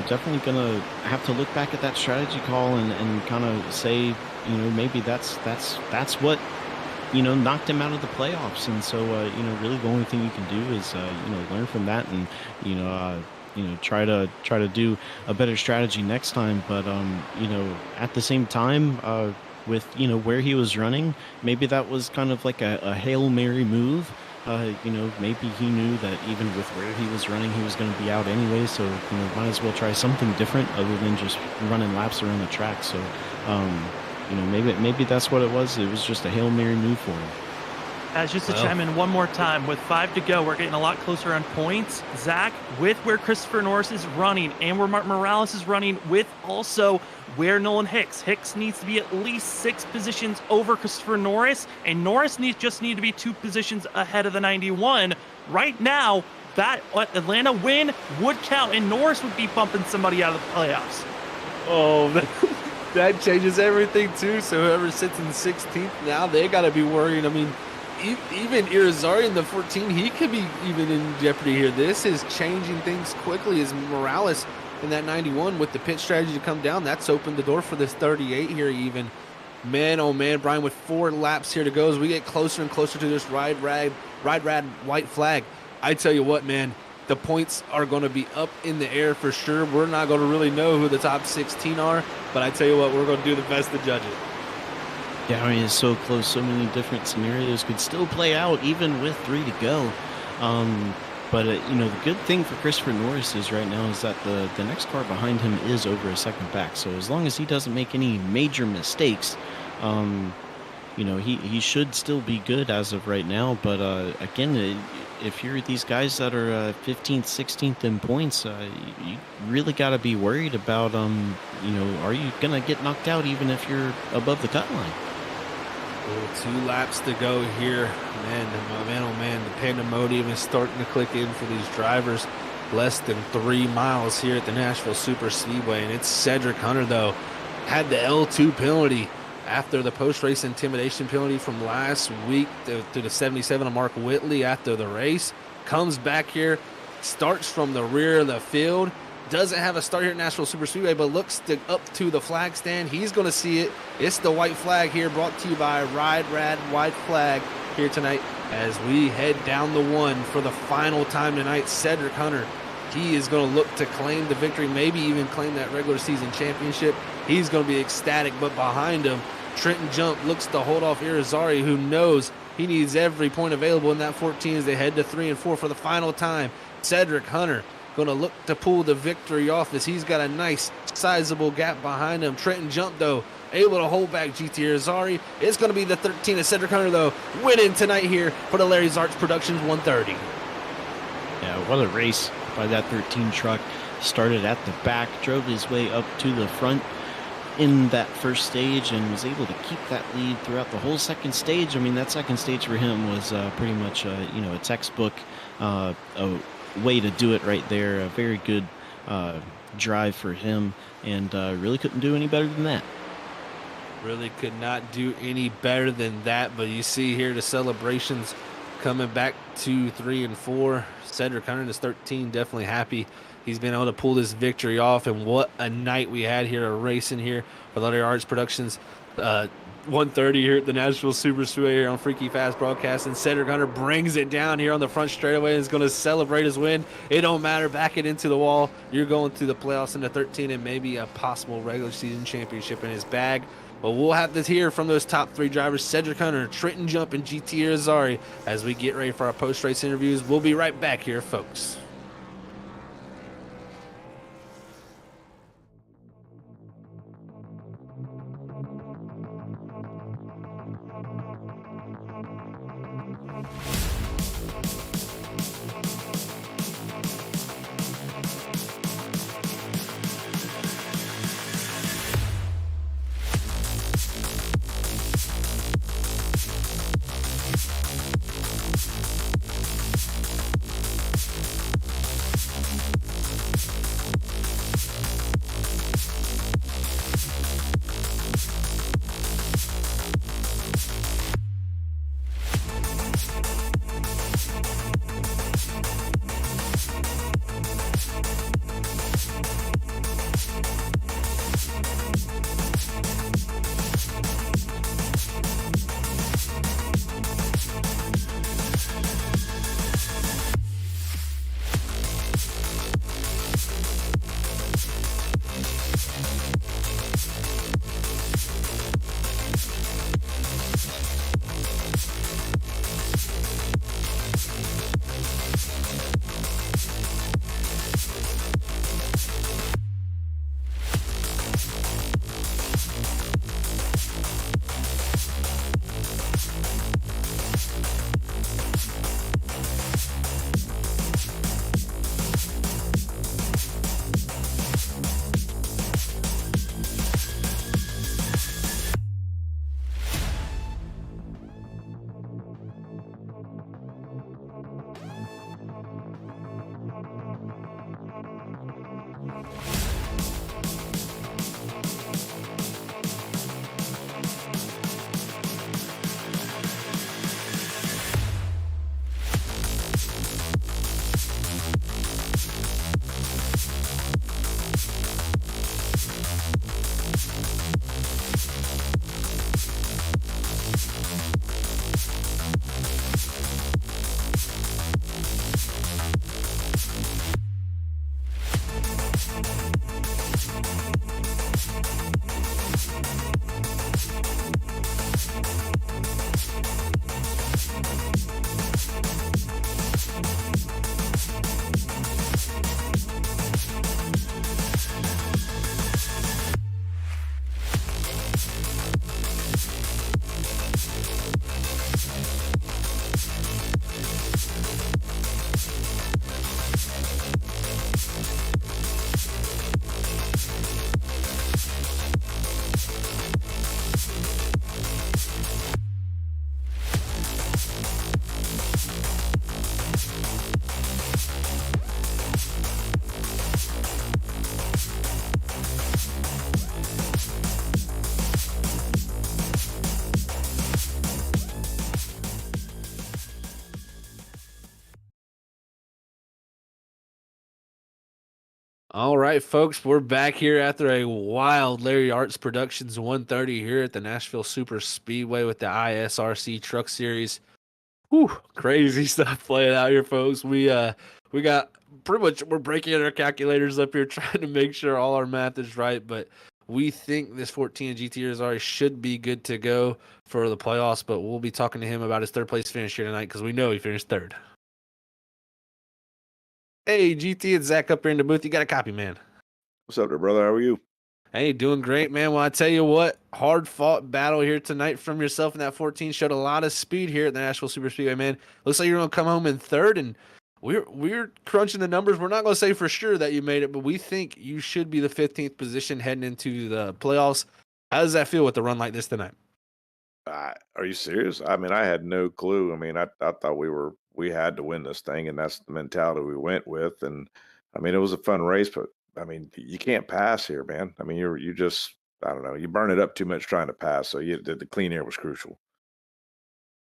definitely going to have to look back at that strategy call and kind of say, maybe that's what knocked him out of the playoffs. And so, really the only thing you can do is, learn from that and, try to do a better strategy next time. But, at the same time, with, where he was running, maybe that was kind of like a Hail Mary move. Maybe he knew that even with where he was running, he was going to be out anyway. So, might as well try something different other than just running laps around the track. So, maybe that's what it was. It was just a Hail Mary move for him. Just to chime in one more time, with 5 to go, we're getting a lot closer on points. Zach, with where Christopher Norris is running and where Martin Morales is running, with also where Nolan Hicks needs to be at least 6 positions over Christopher Norris, and Norris just need to be 2 positions ahead of the 91. Right now, that Atlanta win would count, and Norris would be bumping somebody out of the playoffs. Oh, that changes everything too. So whoever sits in 16th now, they got to be worried. I mean, even Irizarry in the 14, he could be even in jeopardy here. This is changing things quickly as Morales in that 91 with the pit strategy to come down. That's opened the door for this 38 here even. Man, oh man, Brian, with 4 laps here to go as we get closer and closer to this ride rad white flag. I tell you what, man, the points are going to be up in the air for sure. We're not going to really know who the top 16 are, but I tell you what, we're going to do the best to judge it. Yeah, I mean, it's so close. So many different scenarios could still play out even with 3 to go. But, the good thing for Christopher Norris is right now is that the next car behind him is over a second back. So as long as he doesn't make any major mistakes, he should still be good as of right now. But, again, if you're these guys that are 15th, 16th in points, you really got to be worried about, are you going to get knocked out even if you're above the cut line? 2 laps to go here. Man, oh man, the pandemonium is starting to click in for these drivers. Less than 3 miles here at the Nashville Super Speedway, and it's Cedric Hunter, though, had the L2 penalty after the post-race intimidation penalty from last week to the 77 of Mark Whitley after the race. Comes back here, starts from the rear of the field. Doesn't have a start here at Nashville Super Speedway, but looks up to the flag stand. He's going to see it. It's the white flag here, brought to you by Ride Rad White Flag here tonight as we head down the 1 for the final time tonight. Cedric Hunter, he is going to look to claim the victory, maybe even claim that regular season championship. He's going to be ecstatic, but behind him, Trenton Jump looks to hold off Irizarry, who knows he needs every point available in that 14 as they head to 3 and 4 for the final time. Cedric Hunter going to look to pull the victory off as he's got a nice sizable gap behind him. Trenton Jump, though, able to hold back GT Irizarry. It's going to be the 13 of Cedric Hunter, though, winning tonight here for the Larry Zarts Productions 130. Yeah, what a race by that 13 truck. Started at the back, drove his way up to the front in that first stage and was able to keep that lead throughout the whole second stage. I mean, that second stage for him was pretty much, a textbook a way to do it right there. A very good drive for him, and really couldn't do any better than that. Really could not do any better than that, but you see here the celebrations coming back to 3 and 4. Cedric Hunter is 13, definitely happy he's been able to pull this victory off. And what a night we had here at racing here for Larry Arts Productions. 1:30 here at the Nashville Super Speedway here on Freaky Fast Broadcasting. Cedric Hunter brings it down here on the front straightaway and is going to celebrate his win. It don't matter. Back it into the wall. You're going to the playoffs into 13 and maybe a possible regular season championship in his bag. But we'll have to hear from those top 3 drivers, Cedric Hunter, Trenton Jump, and GT Irizarry, as we get ready for our post-race interviews. We'll be right back here, folks. All right, folks, we're back here after a wild Larry Arts Productions 1:30 here at the Nashville Super Speedway with the ISRC Truck Series. Whew, crazy stuff playing out here, folks. We got pretty much, we're breaking our calculators up here trying to make sure all our math is right, but we think this 14 GT Irizarry should be good to go for the playoffs, but we'll be talking to him about his third place finish here tonight because we know he finished third. Hey, GT, it's Zach up here in the booth. You got a copy, man. What's up there, brother? How are you? Hey, doing great, man. Well, I tell you what, hard-fought battle here tonight from yourself in that 14. Showed a lot of speed here at the Nashville Super Speedway, man. Looks like you're going to come home in third, and we're crunching the numbers. We're not going to say for sure that you made it, but we think you should be the 15th position heading into the playoffs. How does that feel with a run like this tonight? Are you serious? I mean, I had no clue. I mean, I thought we had to win this thing, and that's the mentality we went with. And I mean, it was a fun race, but I mean, you can't pass here, man. I mean, you just, I don't know, you burn it up too much trying to pass. So the clean air was crucial.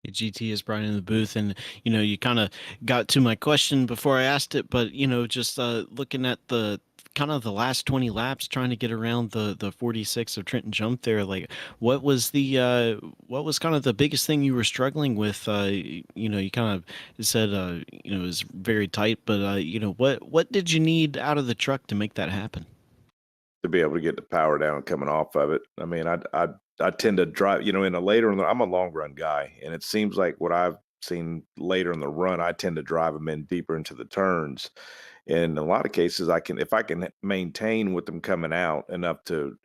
Hey, GT is Brian in the booth, and you kind of got to my question before I asked it, but just looking at the kind of the last 20 laps, trying to get around the 46 of Trenton Jump there. Like, what was kind of the biggest thing you were struggling with? You kind of said it was very tight, but what did you need out of the truck to make that happen? To be able to get the power down coming off of it. I mean, I tend to drive, in a later in the, I'm a long run guy, and it seems like what I've seen later in the run, I tend to drive them in deeper into the turns. And in a lot of cases, if I can maintain with them coming out enough to,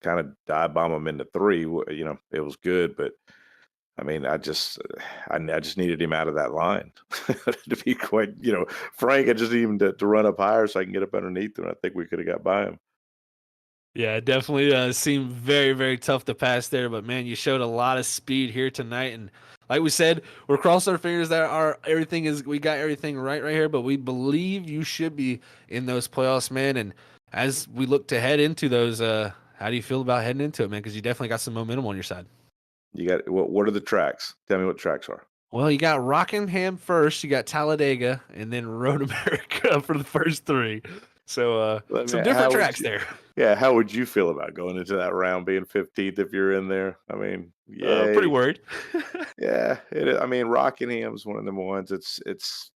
kind of dive bomb them into three, it was good. But I mean, I just needed him out of that line to be quite, frank. I just need him to run up higher so I can get up underneath him. I think we could have got by him. Yeah, it definitely seemed very, very tough to pass there. But man, you showed a lot of speed here tonight, and like we said, we're crossing our fingers that we got everything right here. But we believe you should be in those playoffs, man. And as we look to head into those, how do you feel about heading into it, man? Because you definitely got some momentum on your side. You got what are the tracks? Tell me what tracks are. Well, you got Rockingham first, you got Talladega, and then Road America for the first three. So some different tracks there. Yeah, how would you feel about going into that round being 15th if you're in there? I mean, yeah, Pretty worried. yeah. I mean, Rockingham's one of them ones. It's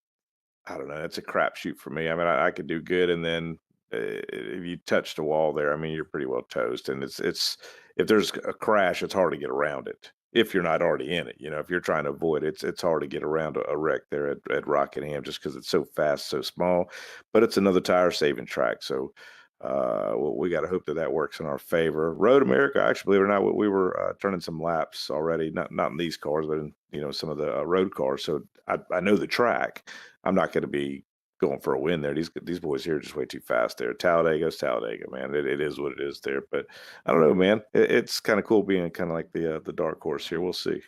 I don't know. It's a crapshoot for me. I mean, I could do good, and then if you touch the wall there, I mean, you're pretty well toast. And it's if there's a crash, it's hard to get around it. If you're not already in it, if you're trying to avoid it, it's hard to get around a wreck there at Rockingham just because it's so fast, so small. But it's another tire saving track, so we got to hope that works in our favor. Road America, actually, believe it or not, we were turning some laps already, not in these cars, but in some of the road cars. So I know the track. I'm not going to be going for a win there. These boys here are just way too fast there. Talladega's Talladega, man. It is what it is there. But I don't know, man. It's kind of cool being kind of like the dark horse here. We'll see.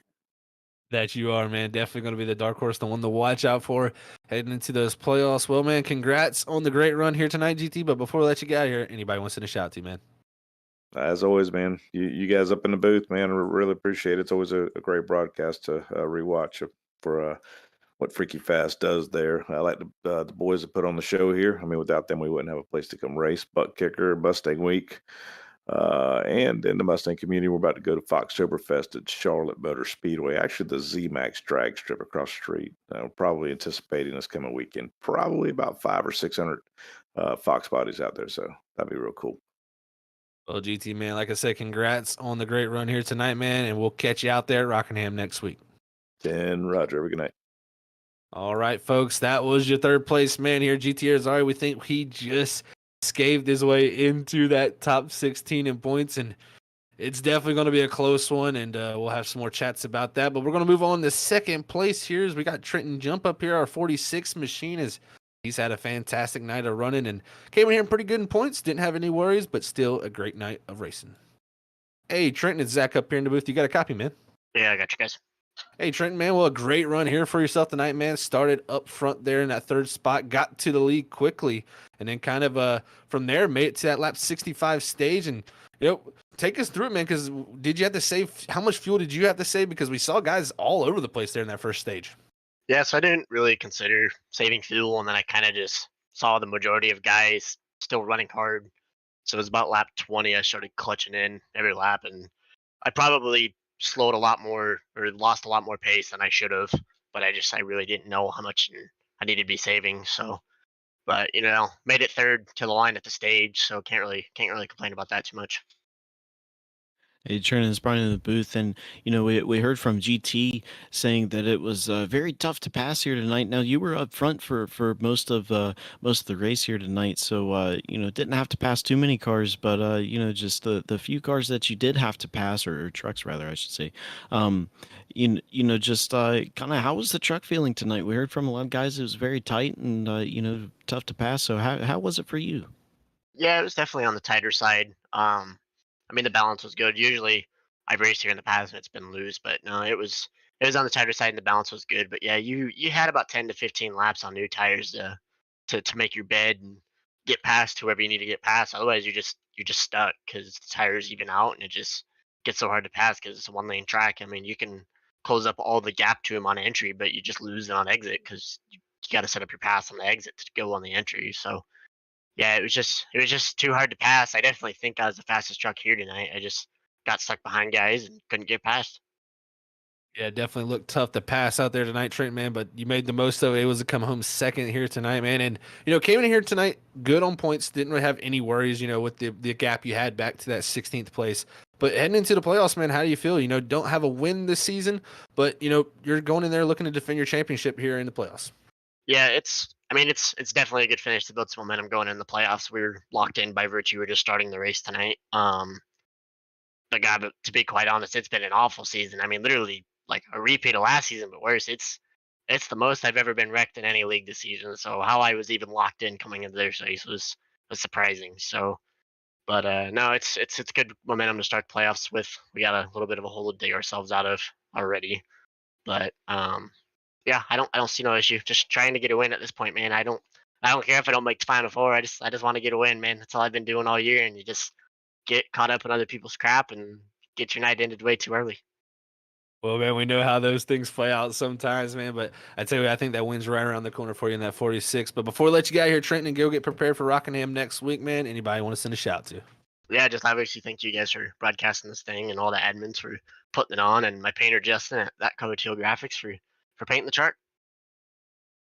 That you are, man. Definitely going to be the dark horse, the one to watch out for heading into those playoffs. Well, man, congrats on the great run here tonight, GT. But before we let you get out of here, anybody wants to shout to you, man? As always, man, you guys up in the booth, man, I really appreciate it. It's always a great broadcast to rewatch for what Freaky Fast does there. I like the boys that put on the show here. I mean, without them, we wouldn't have a place to come race. ButtKicker, Mustang Week, and in the Mustang community, we're about to go to Foxtoberfest at Charlotte Motor Speedway. Actually, the Z-Max drag strip across the street. We're probably anticipating this coming weekend. Probably about 500 or 600 Fox bodies out there, so that'd be real cool. Well, GT, man, like I said, congrats on the great run here tonight, man, and we'll catch you out there at Rockingham next week. 10 Roger, have a good night. All right, folks, that was your third place man here, GT Arizari. We think he just scaved his way into that top 16 in points, and it's definitely going to be a close one, and we'll have some more chats about that. But we're going to move on to second place here as we got Trenton Jump up here. Our 46 machine is he's had a fantastic night of running and came in here pretty good in points. Didn't have any worries, but still a great night of racing. Hey, Trenton, it's Zach up here in the booth. You got a copy, man? Yeah, I got you guys. Hey, Trenton, man. Well, a great run here for yourself tonight, man. Started up front there in that third spot, got to the lead quickly, and then kind of from there made it to that lap 65 stage. And take us through it, man, because did you have to save? How much fuel did you have to save? Because we saw guys all over the place there in that first stage. Yeah, so I didn't really consider saving fuel, and then I kind of just saw the majority of guys still running hard. So it was about lap 20, I started clutching in every lap, and I probably slowed a lot more or lost a lot more pace than I should have. But I really didn't know how much I needed to be saving. So, but made it third to the line at the stage, so can't really complain about that too much. Hey, Trenton, it's Brian in the booth, and we heard from GT saying that it was very tough to pass here tonight. Now you were up front for most of the race here tonight, so didn't have to pass too many cars, but just the few cars that you did have to pass, or trucks rather, I should say. Just kind of how was the truck feeling tonight? We heard from a lot of guys it was very tight and tough to pass. So how was it for you? Yeah, it was definitely on the tighter side. I mean, the balance was good. Usually, I've raced here in the past and it's been loose, but no, it was on the tighter side and the balance was good. But yeah, you had about 10 to 15 laps on new tires to make your bed and get past whoever you need to get past. Otherwise, you're just stuck because the tires even out and it just gets so hard to pass because it's a 1-lane track. I mean, you can close up all the gap to him on entry, but you just lose it on exit because you got to set up your pass on the exit to go on the entry. So yeah, it was just too hard to pass. I definitely think I was the fastest truck here tonight. I just got stuck behind guys and couldn't get past. Yeah, definitely looked tough to pass out there tonight, Trent, man, but you made the most of it. It was to come home second here tonight, man. And, came in here tonight good on points, didn't really have any worries, with the gap you had back to that 16th place. But heading into the playoffs, man, how do you feel? Don't have a win this season, but, you're going in there looking to defend your championship here in the playoffs. Yeah, it's definitely a good finish to build some momentum going in the playoffs. We were locked in by virtue of just starting the race tonight. But God, to be quite honest, it's been an awful season. I mean, literally like a repeat of last season, but worse. It's the most I've ever been wrecked in any league this season. So how I was even locked in coming into this race was surprising. So, but no, it's good momentum to start playoffs with. We got a little bit of a hole to dig ourselves out of already, but yeah, I don't see no issue. Just trying to get a win at this point, man. I don't care if I don't make the final four. I just want to get a win, man. That's all I've been doing all year, and you just get caught up in other people's crap and get your night ended way too early. Well, man, we know how those things play out sometimes, man. But I tell you, I think that win's right around the corner for you in that 46. But before we let you get out here, Trenton, and go get prepared for Rockingham next week, man, anybody want to send a shout to? Yeah, just obviously thank you guys for broadcasting this thing and all the admins for putting it on, and my painter Justin at that Cover Teal Graphics for painting the chart.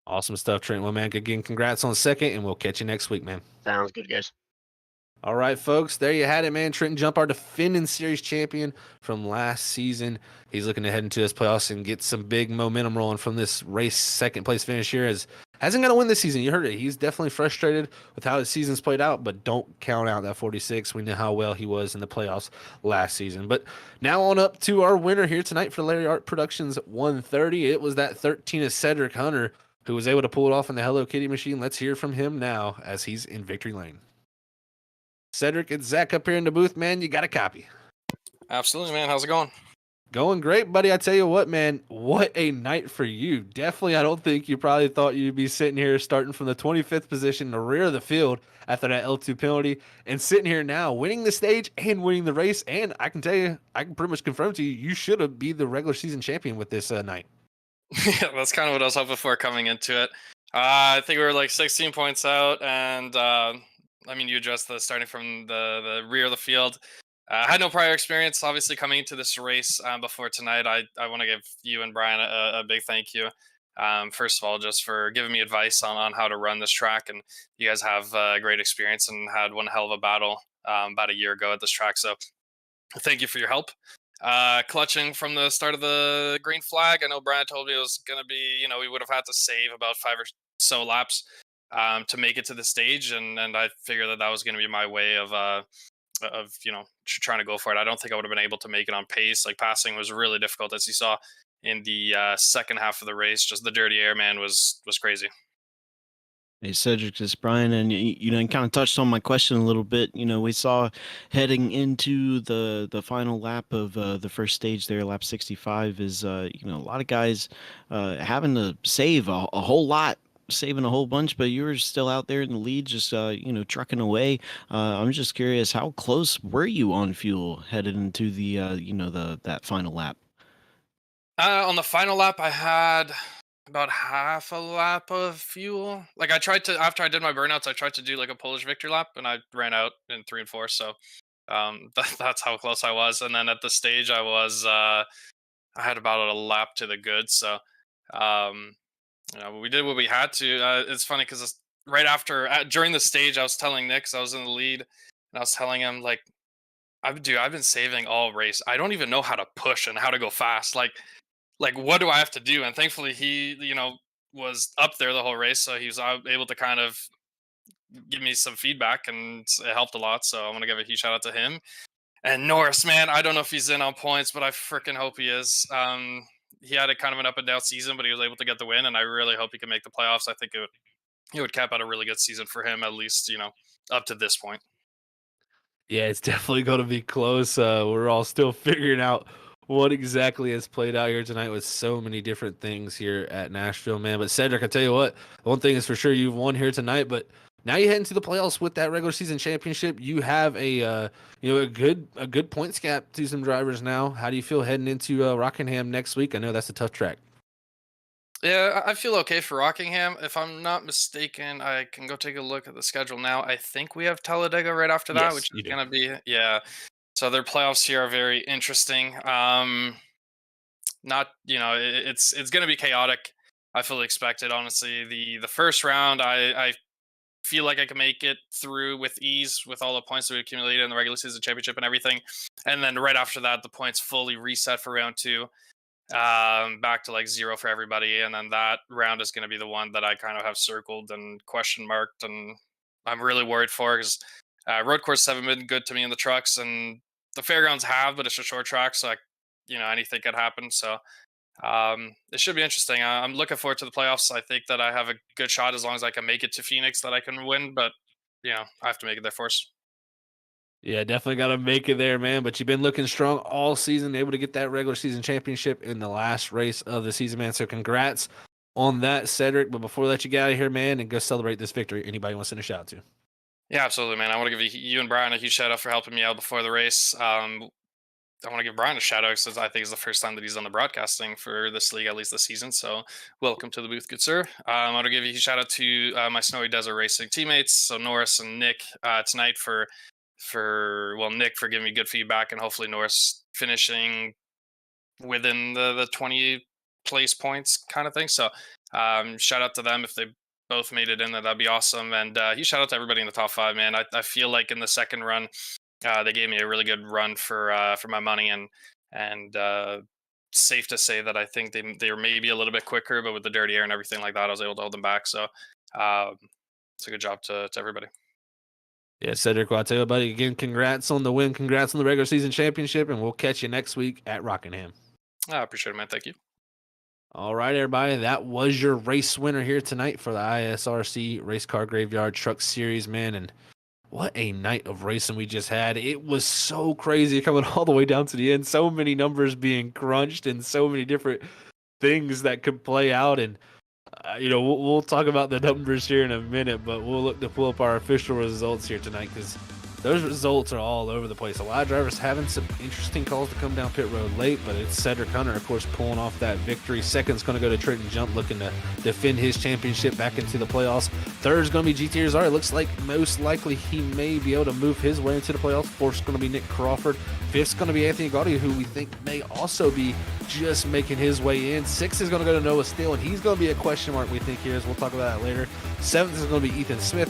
Awesome stuff, Trent. Well, man, again, congrats on second, and we'll catch you next week, man. Sounds good, guys. All right, folks, there you had it, man. Trenton Jump, our defending series champion from last season. He's looking to head into his playoffs and get some big momentum rolling from this race second place finish here. Hasn't got to win this season. You heard it. He's definitely frustrated with how his season's played out, but don't count out that 46. We know how well he was in the playoffs last season. But now on up to our winner here tonight for Larry Art Productions 130. It was that 13 of Cedric Hunter who was able to pull it off in the Hello Kitty machine. Let's hear from him now as he's in victory lane. Cedric, it's Zach up here in the booth, man. You got a copy. Absolutely, man. How's it going? Going great, buddy. I tell you what, man, what a night for you. Definitely, I don't think you probably thought you'd be sitting here starting from the 25th position in the rear of the field after that L2 penalty and sitting here now winning the stage and winning the race. And I can tell you, I can pretty much confirm to you, you should have been the regular season champion with this night. Yeah, that's kind of what I was hoping for coming into it. I think we were like 16 points out, and I mean, you addressed the starting from the rear of the field. I had no prior experience, obviously, coming into this race before tonight. I want to give you and Brian a big thank you. First of all, just for giving me advice on how to run this track. And you guys have great experience and had one hell of a battle about a year ago at this track. So thank you for your help. Clutching from the start of the green flag. I know Brian told me it was going to be, we would have had to save about 5 or so laps to make it to the stage. And I figured that was going to be my way of trying to go for it. I don't think I would have been able to make it on pace. Like, passing was really difficult, as you saw in the second half of the race. Just the dirty air, man, was crazy. Hey, Cedric, this is Brian, and kind of touched on my question a little bit. We saw heading into the final lap of the first stage there, lap 65, is a lot of guys having to save a whole lot, saving a whole bunch, but you were still out there in the lead, just trucking away. I'm just curious, how close were you on fuel headed into the that final lap? On the final lap, I had about half a lap of fuel. Like, I tried to, after I did my burnouts, I tried to do like a Polish victory lap, and I ran out in 3 and 4. So that's how close I was. And then at the stage, I had about a lap to the good. So we did what we had to. It's funny because right after, during the stage, I was telling Nick, 'cause I was in the lead, and I was telling him, like, I've been saving all race. I don't even know how to push and how to go fast. Like what do I have to do? And thankfully he, was up there the whole race. So he was able to kind of give me some feedback, and it helped a lot. So I want to give a huge shout out to him. And Norris, man, I don't know if he's in on points, but I freaking hope he is. He had a kind of an up and down season, but he was able to get the win, and I really hope he can make the playoffs. I think it would cap out a really good season for him, at least, up to this point. Yeah, it's definitely going to be close. We're all still figuring out what exactly has played out here tonight with so many different things here at Nashville, man. But Cedric, I tell you what, one thing is for sure, you've won here tonight, but now you head into the playoffs with that regular season championship. You have a a good points gap to some drivers now. How do you feel heading into Rockingham next week? I know that's a tough track. Yeah, I feel okay for Rockingham. If I'm not mistaken, I can go take a look at the schedule now. I think we have Talladega right after that, Yes, which you is do. gonna be, yeah. So their playoffs here are very interesting. Not it's gonna be chaotic. I fully expect it. Honestly, the first round, I feel like I can make it through with ease with all the points that we accumulated in the regular season championship and everything. And then right after that, the points fully reset for round two, back to like 0 for everybody. And then that round is going to be the one that I kind of have circled and question marked, and I'm really worried for, because road courses haven't been good to me in the trucks, and the fairgrounds have, but it's a short track, so anything could happen. So it should be interesting. I'm looking forward to the playoffs. I think that I have a good shot as long as I can make it to Phoenix, that I can win. But I have to make it there first. Yeah, definitely got to make it there, man. But you've been looking strong all season, able to get that regular season championship in the last race of the season, man. So congrats on that, Cedric. But before we let you get out of here, man, and go celebrate this victory, anybody want to send a shout out to? Yeah, absolutely, man. I want to give you and Brian a huge shout out for helping me out before the race. I want to give Brian a shout out because I think it's the first time that he's done the broadcasting for this league, at least this season. So, welcome to the booth, good sir. I want to give you a shout out to my Snowy Desert Racing teammates, so Norris and Nick, tonight Nick for giving me good feedback, and hopefully Norris finishing within the 20 place points kind of thing. So, shout out to them if they both made it in there. That'd be awesome. And huge shout out to everybody in the top 5, man. I feel like in the second run, they gave me a really good run for my money, and safe to say that I think they were maybe a little bit quicker, but with the dirty air and everything like that, I was able to hold them back. So it's a good job to everybody. Yeah, Cedric, well, I'll tell you, buddy, again, congrats on the win. Congrats on the regular season championship, and we'll catch you next week at Rockingham. I appreciate it, man. Thank you. All right, everybody, that was your race winner here tonight for the ISRC Race Car Graveyard Truck Series, man. And what a night of racing we just had. It was so crazy coming all the way down to the end. So many numbers being crunched and so many different things that could play out. And, we'll talk about the numbers here in a minute, but we'll look to pull up our official results here tonight because those results are all over the place. A lot of drivers having some interesting calls to come down pit road late, but it's Cedric Hunter, of course, pulling off that victory. Second's going to go to Trenton Jump, looking to defend his championship back into the playoffs. Third's going to be GTR's. It looks like most likely he may be able to move his way into the playoffs. Fourth's going to be Nick Crawford. Fifth's going to be Anthony Gaudio, who we think may also be just making his way in. Sixth is going to go to Noah Steele, and he's going to be a question mark, we think, here, as we'll talk about that later. Seventh is going to be Ethan Smith.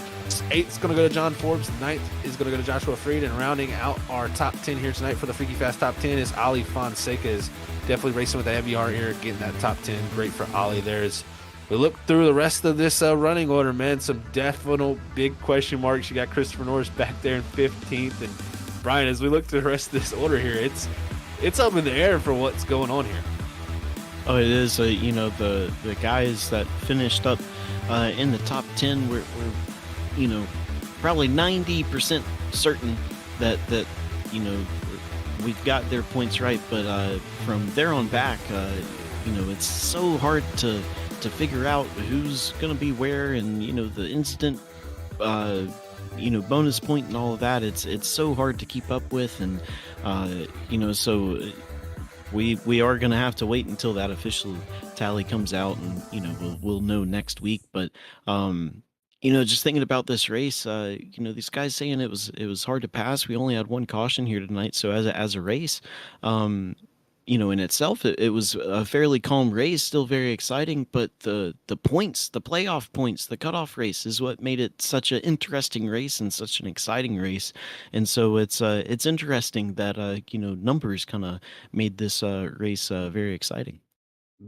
Eighth is going to go to John Forbes. Ninth is going to go to Joshua Freed. And rounding out our top 10 here tonight for the Freaky Fast top 10 is Ali Fonseca. Is definitely racing with the heavy heart here, getting that top 10. Great for Ali there. As we look through the rest of this running order, man, some definite big question marks. You got Christopher Norris back there in 15th. And Brian, as we look through the rest of this order here, it's up in the air for what's going on here. Oh, it is. The guys that finished up in the top 10 we're probably 90% certain that we've got their points right, but from there on back, it's so hard to figure out who's going to be where, and the instant bonus point and all of that. It's so hard to keep up with, and so we are going to have to wait until that official tally comes out, and we'll know next week. But just thinking about this race, these guys saying it was hard to pass. We only had one caution here tonight, so as a race, in itself, it was a fairly calm race, still very exciting. But the points, the playoff points, the cutoff race is what made it such an interesting race and such an exciting race. And so it's interesting that numbers kind of made this race very exciting.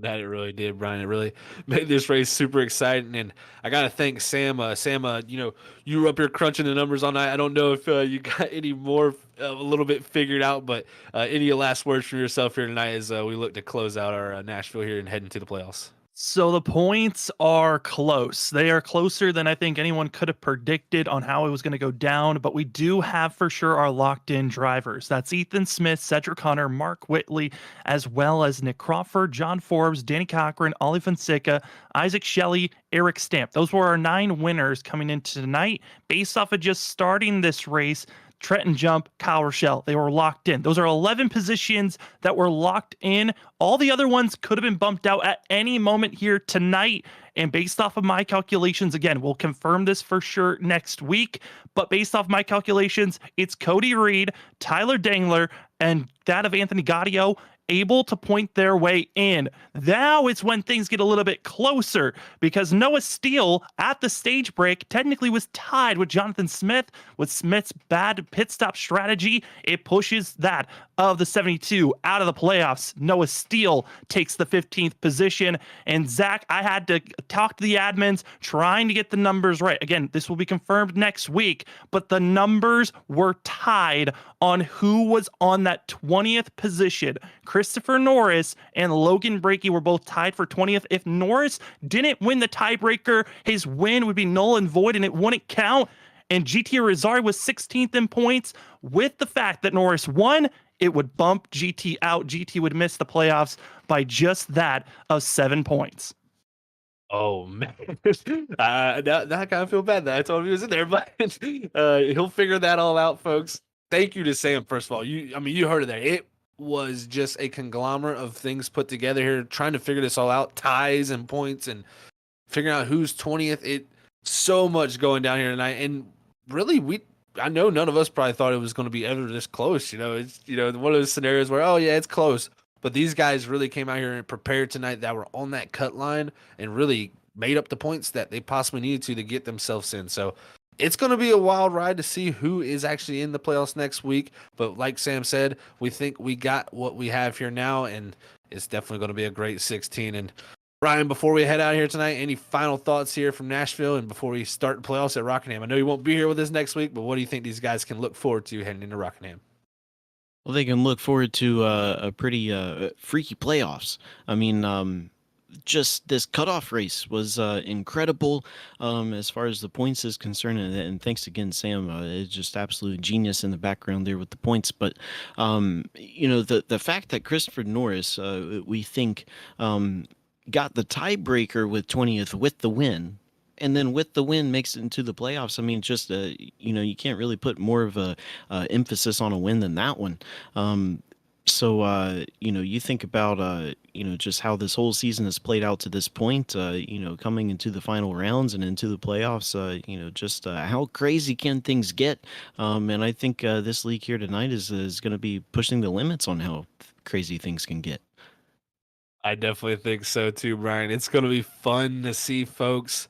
That it really did, Brian. It really made this race super exciting, and I gotta thank Sam. Sam, you were up here crunching the numbers all night. I don't know if you got any more a little bit figured out, but any last words from yourself here tonight as we look to close out our Nashville here and head into the playoffs? So the points are close. They are closer than I think anyone could have predicted on how it was going to go down, but we do have for sure our locked in drivers. That's Ethan Smith, Cedric Hunter, Mark Whitley, as well as Nick Crawford, John Forbes, Danny Cochran, Ollie Fonseca, Isaac Shelley, Eric Stamp. Those were our 9 winners coming into tonight based off of just starting this race. Trenton Jump, Kyle Rochelle. They were locked in. Those are 11 positions that were locked in. All the other ones could have been bumped out at any moment here tonight. And based off of my calculations, again, we'll confirm this for sure next week. But based off my calculations, it's Cody Reed, Tyler Dangler, and that of Anthony Gaudio able to point their way in. Now it's when things get a little bit closer because Noah Steele at the stage break technically was tied with Jonathan Smith. With Smith's bad pit stop strategy, it pushes that of the 72 out of the playoffs. Noah Steele takes the 15th position. And Zach, I had to talk to the admins trying to get the numbers right. Again, this will be confirmed next week, but the numbers were tied on who was on that 20th position. Christopher Norris and Logan Brakey were both tied for 20th. If Norris didn't win the tiebreaker, his win would be null and void and it wouldn't count. And GT Rizari was 16th in points. With the fact that Norris won, it would bump GT out. GT would miss the playoffs by just that of 7 points. Oh man, that I kind of feel bad that I told him he was in there, but he'll figure that all out, folks. Thank you to Sam. First of all, you heard it there. It was just a conglomerate of things put together here, trying to figure this all out, ties and points, and figuring out who's 20th. It so much going down here tonight, and really, I know none of us probably thought it was going to be ever this close. It's one of those scenarios where it's close. But these guys really came out here and prepared tonight that were on that cut line and really made up the points that they possibly needed to get themselves in. So it's going to be a wild ride to see who is actually in the playoffs next week. But like Sam said, we think we got what we have here now, and it's definitely going to be a great 16. And Brian, before we head out here tonight, any final thoughts here from Nashville and before we start the playoffs at Rockingham? I know you won't be here with us next week, but what do you think these guys can look forward to heading into Rockingham? Well, they can look forward to a pretty freaky playoffs. I mean, just this cutoff race was incredible as far as the points is concerned. And thanks again, Sam. It's just absolute genius in the background there with the points. But, the fact that Christopher Norris, we think, got the tiebreaker with 20th with the win. And then with the win makes it into the playoffs. I mean, just, you can't really put more of a emphasis on a win than that one. So, you think about, just how this whole season has played out to this point, coming into the final rounds and into the playoffs, just how crazy can things get? And I think this league here tonight is going to be pushing the limits on how crazy things can get. I definitely think so too, Brian. It's going to be fun to see, folks.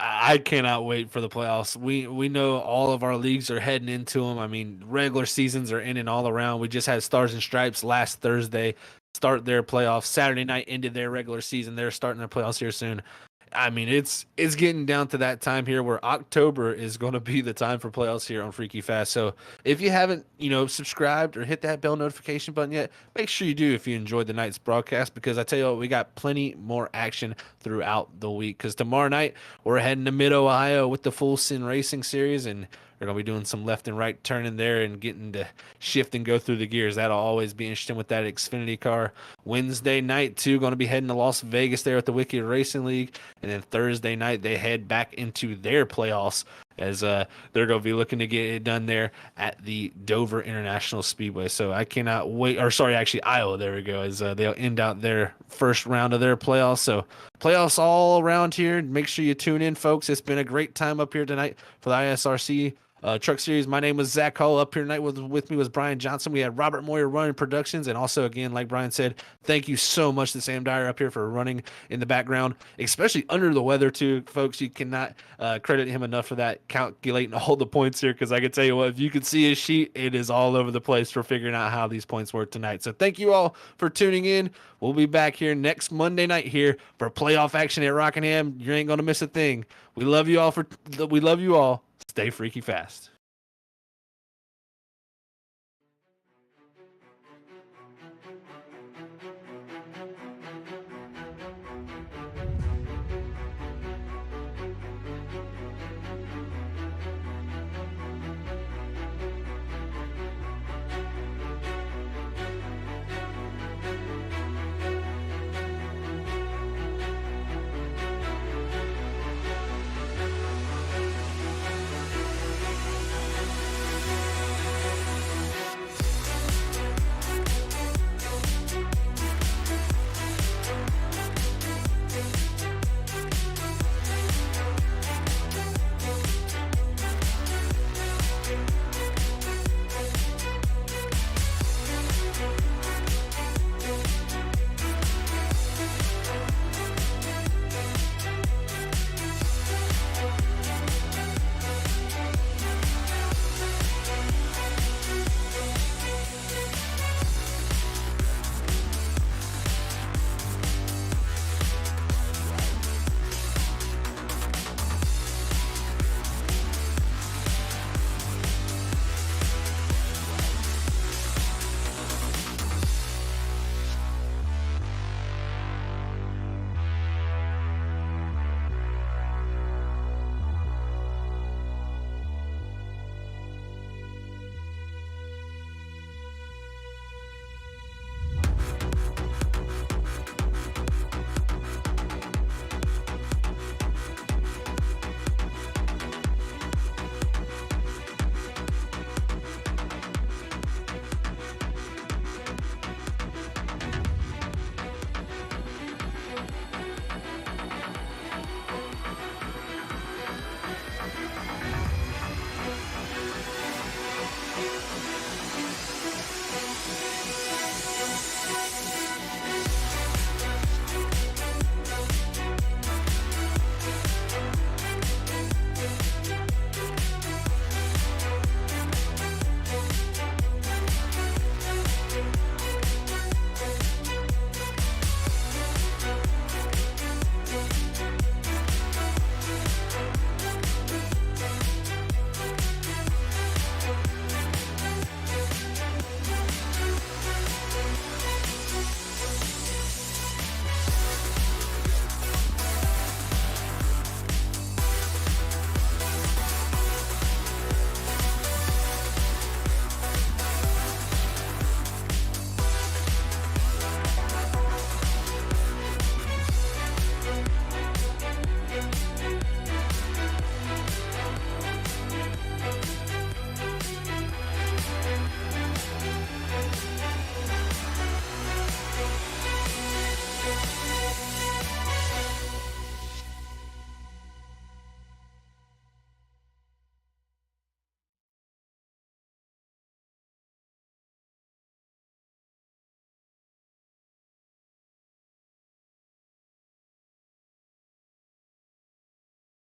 I cannot wait for the playoffs. We know all of our leagues are heading into them. I mean, regular seasons are in and all around. We just had Stars and Stripes last Thursday start their playoffs. Saturday night ended their regular season. They're starting their playoffs here soon. I mean, it's getting down to that time here where October is going to be the time for playoffs here on Freaky Fast. So if you haven't, subscribed or hit that bell notification button yet, make sure you do if you enjoyed the night's broadcast, because I tell you what, we got plenty more action throughout the week, because tomorrow night we're heading to Mid-Ohio with the Full Sin Racing Series, and we're going to be doing some left and right turning there and getting to shift and go through the gears. That'll always be interesting with that Xfinity car. Wednesday night, too, going to be heading to Las Vegas there at the Wicked Racing League. And then Thursday night, they head back into their playoffs as they're going to be looking to get it done there at the Dover International Speedway. So I cannot wait. Or sorry, actually, Iowa, there we go, as they'll end out their first round of their playoffs. So playoffs all around here. Make sure you tune in, folks. It's been a great time up here tonight for the ISRC Truck Series. My name was Zach Hall. Up here tonight with me was Brian Johnson. We had Robert Moyer running productions, and also, again, like Brian said, thank you so much to Sam Dyer up here for running in the background, especially under the weather too, folks. You cannot credit him enough for that, calculating all the points here, because I can tell you what, if you could see his sheet, it is all over the place for figuring out how these points work tonight. So thank you all for tuning in. We'll be back here next Monday night here for playoff action at Rockingham. You ain't gonna miss a thing. We love you all. Stay freaky fast.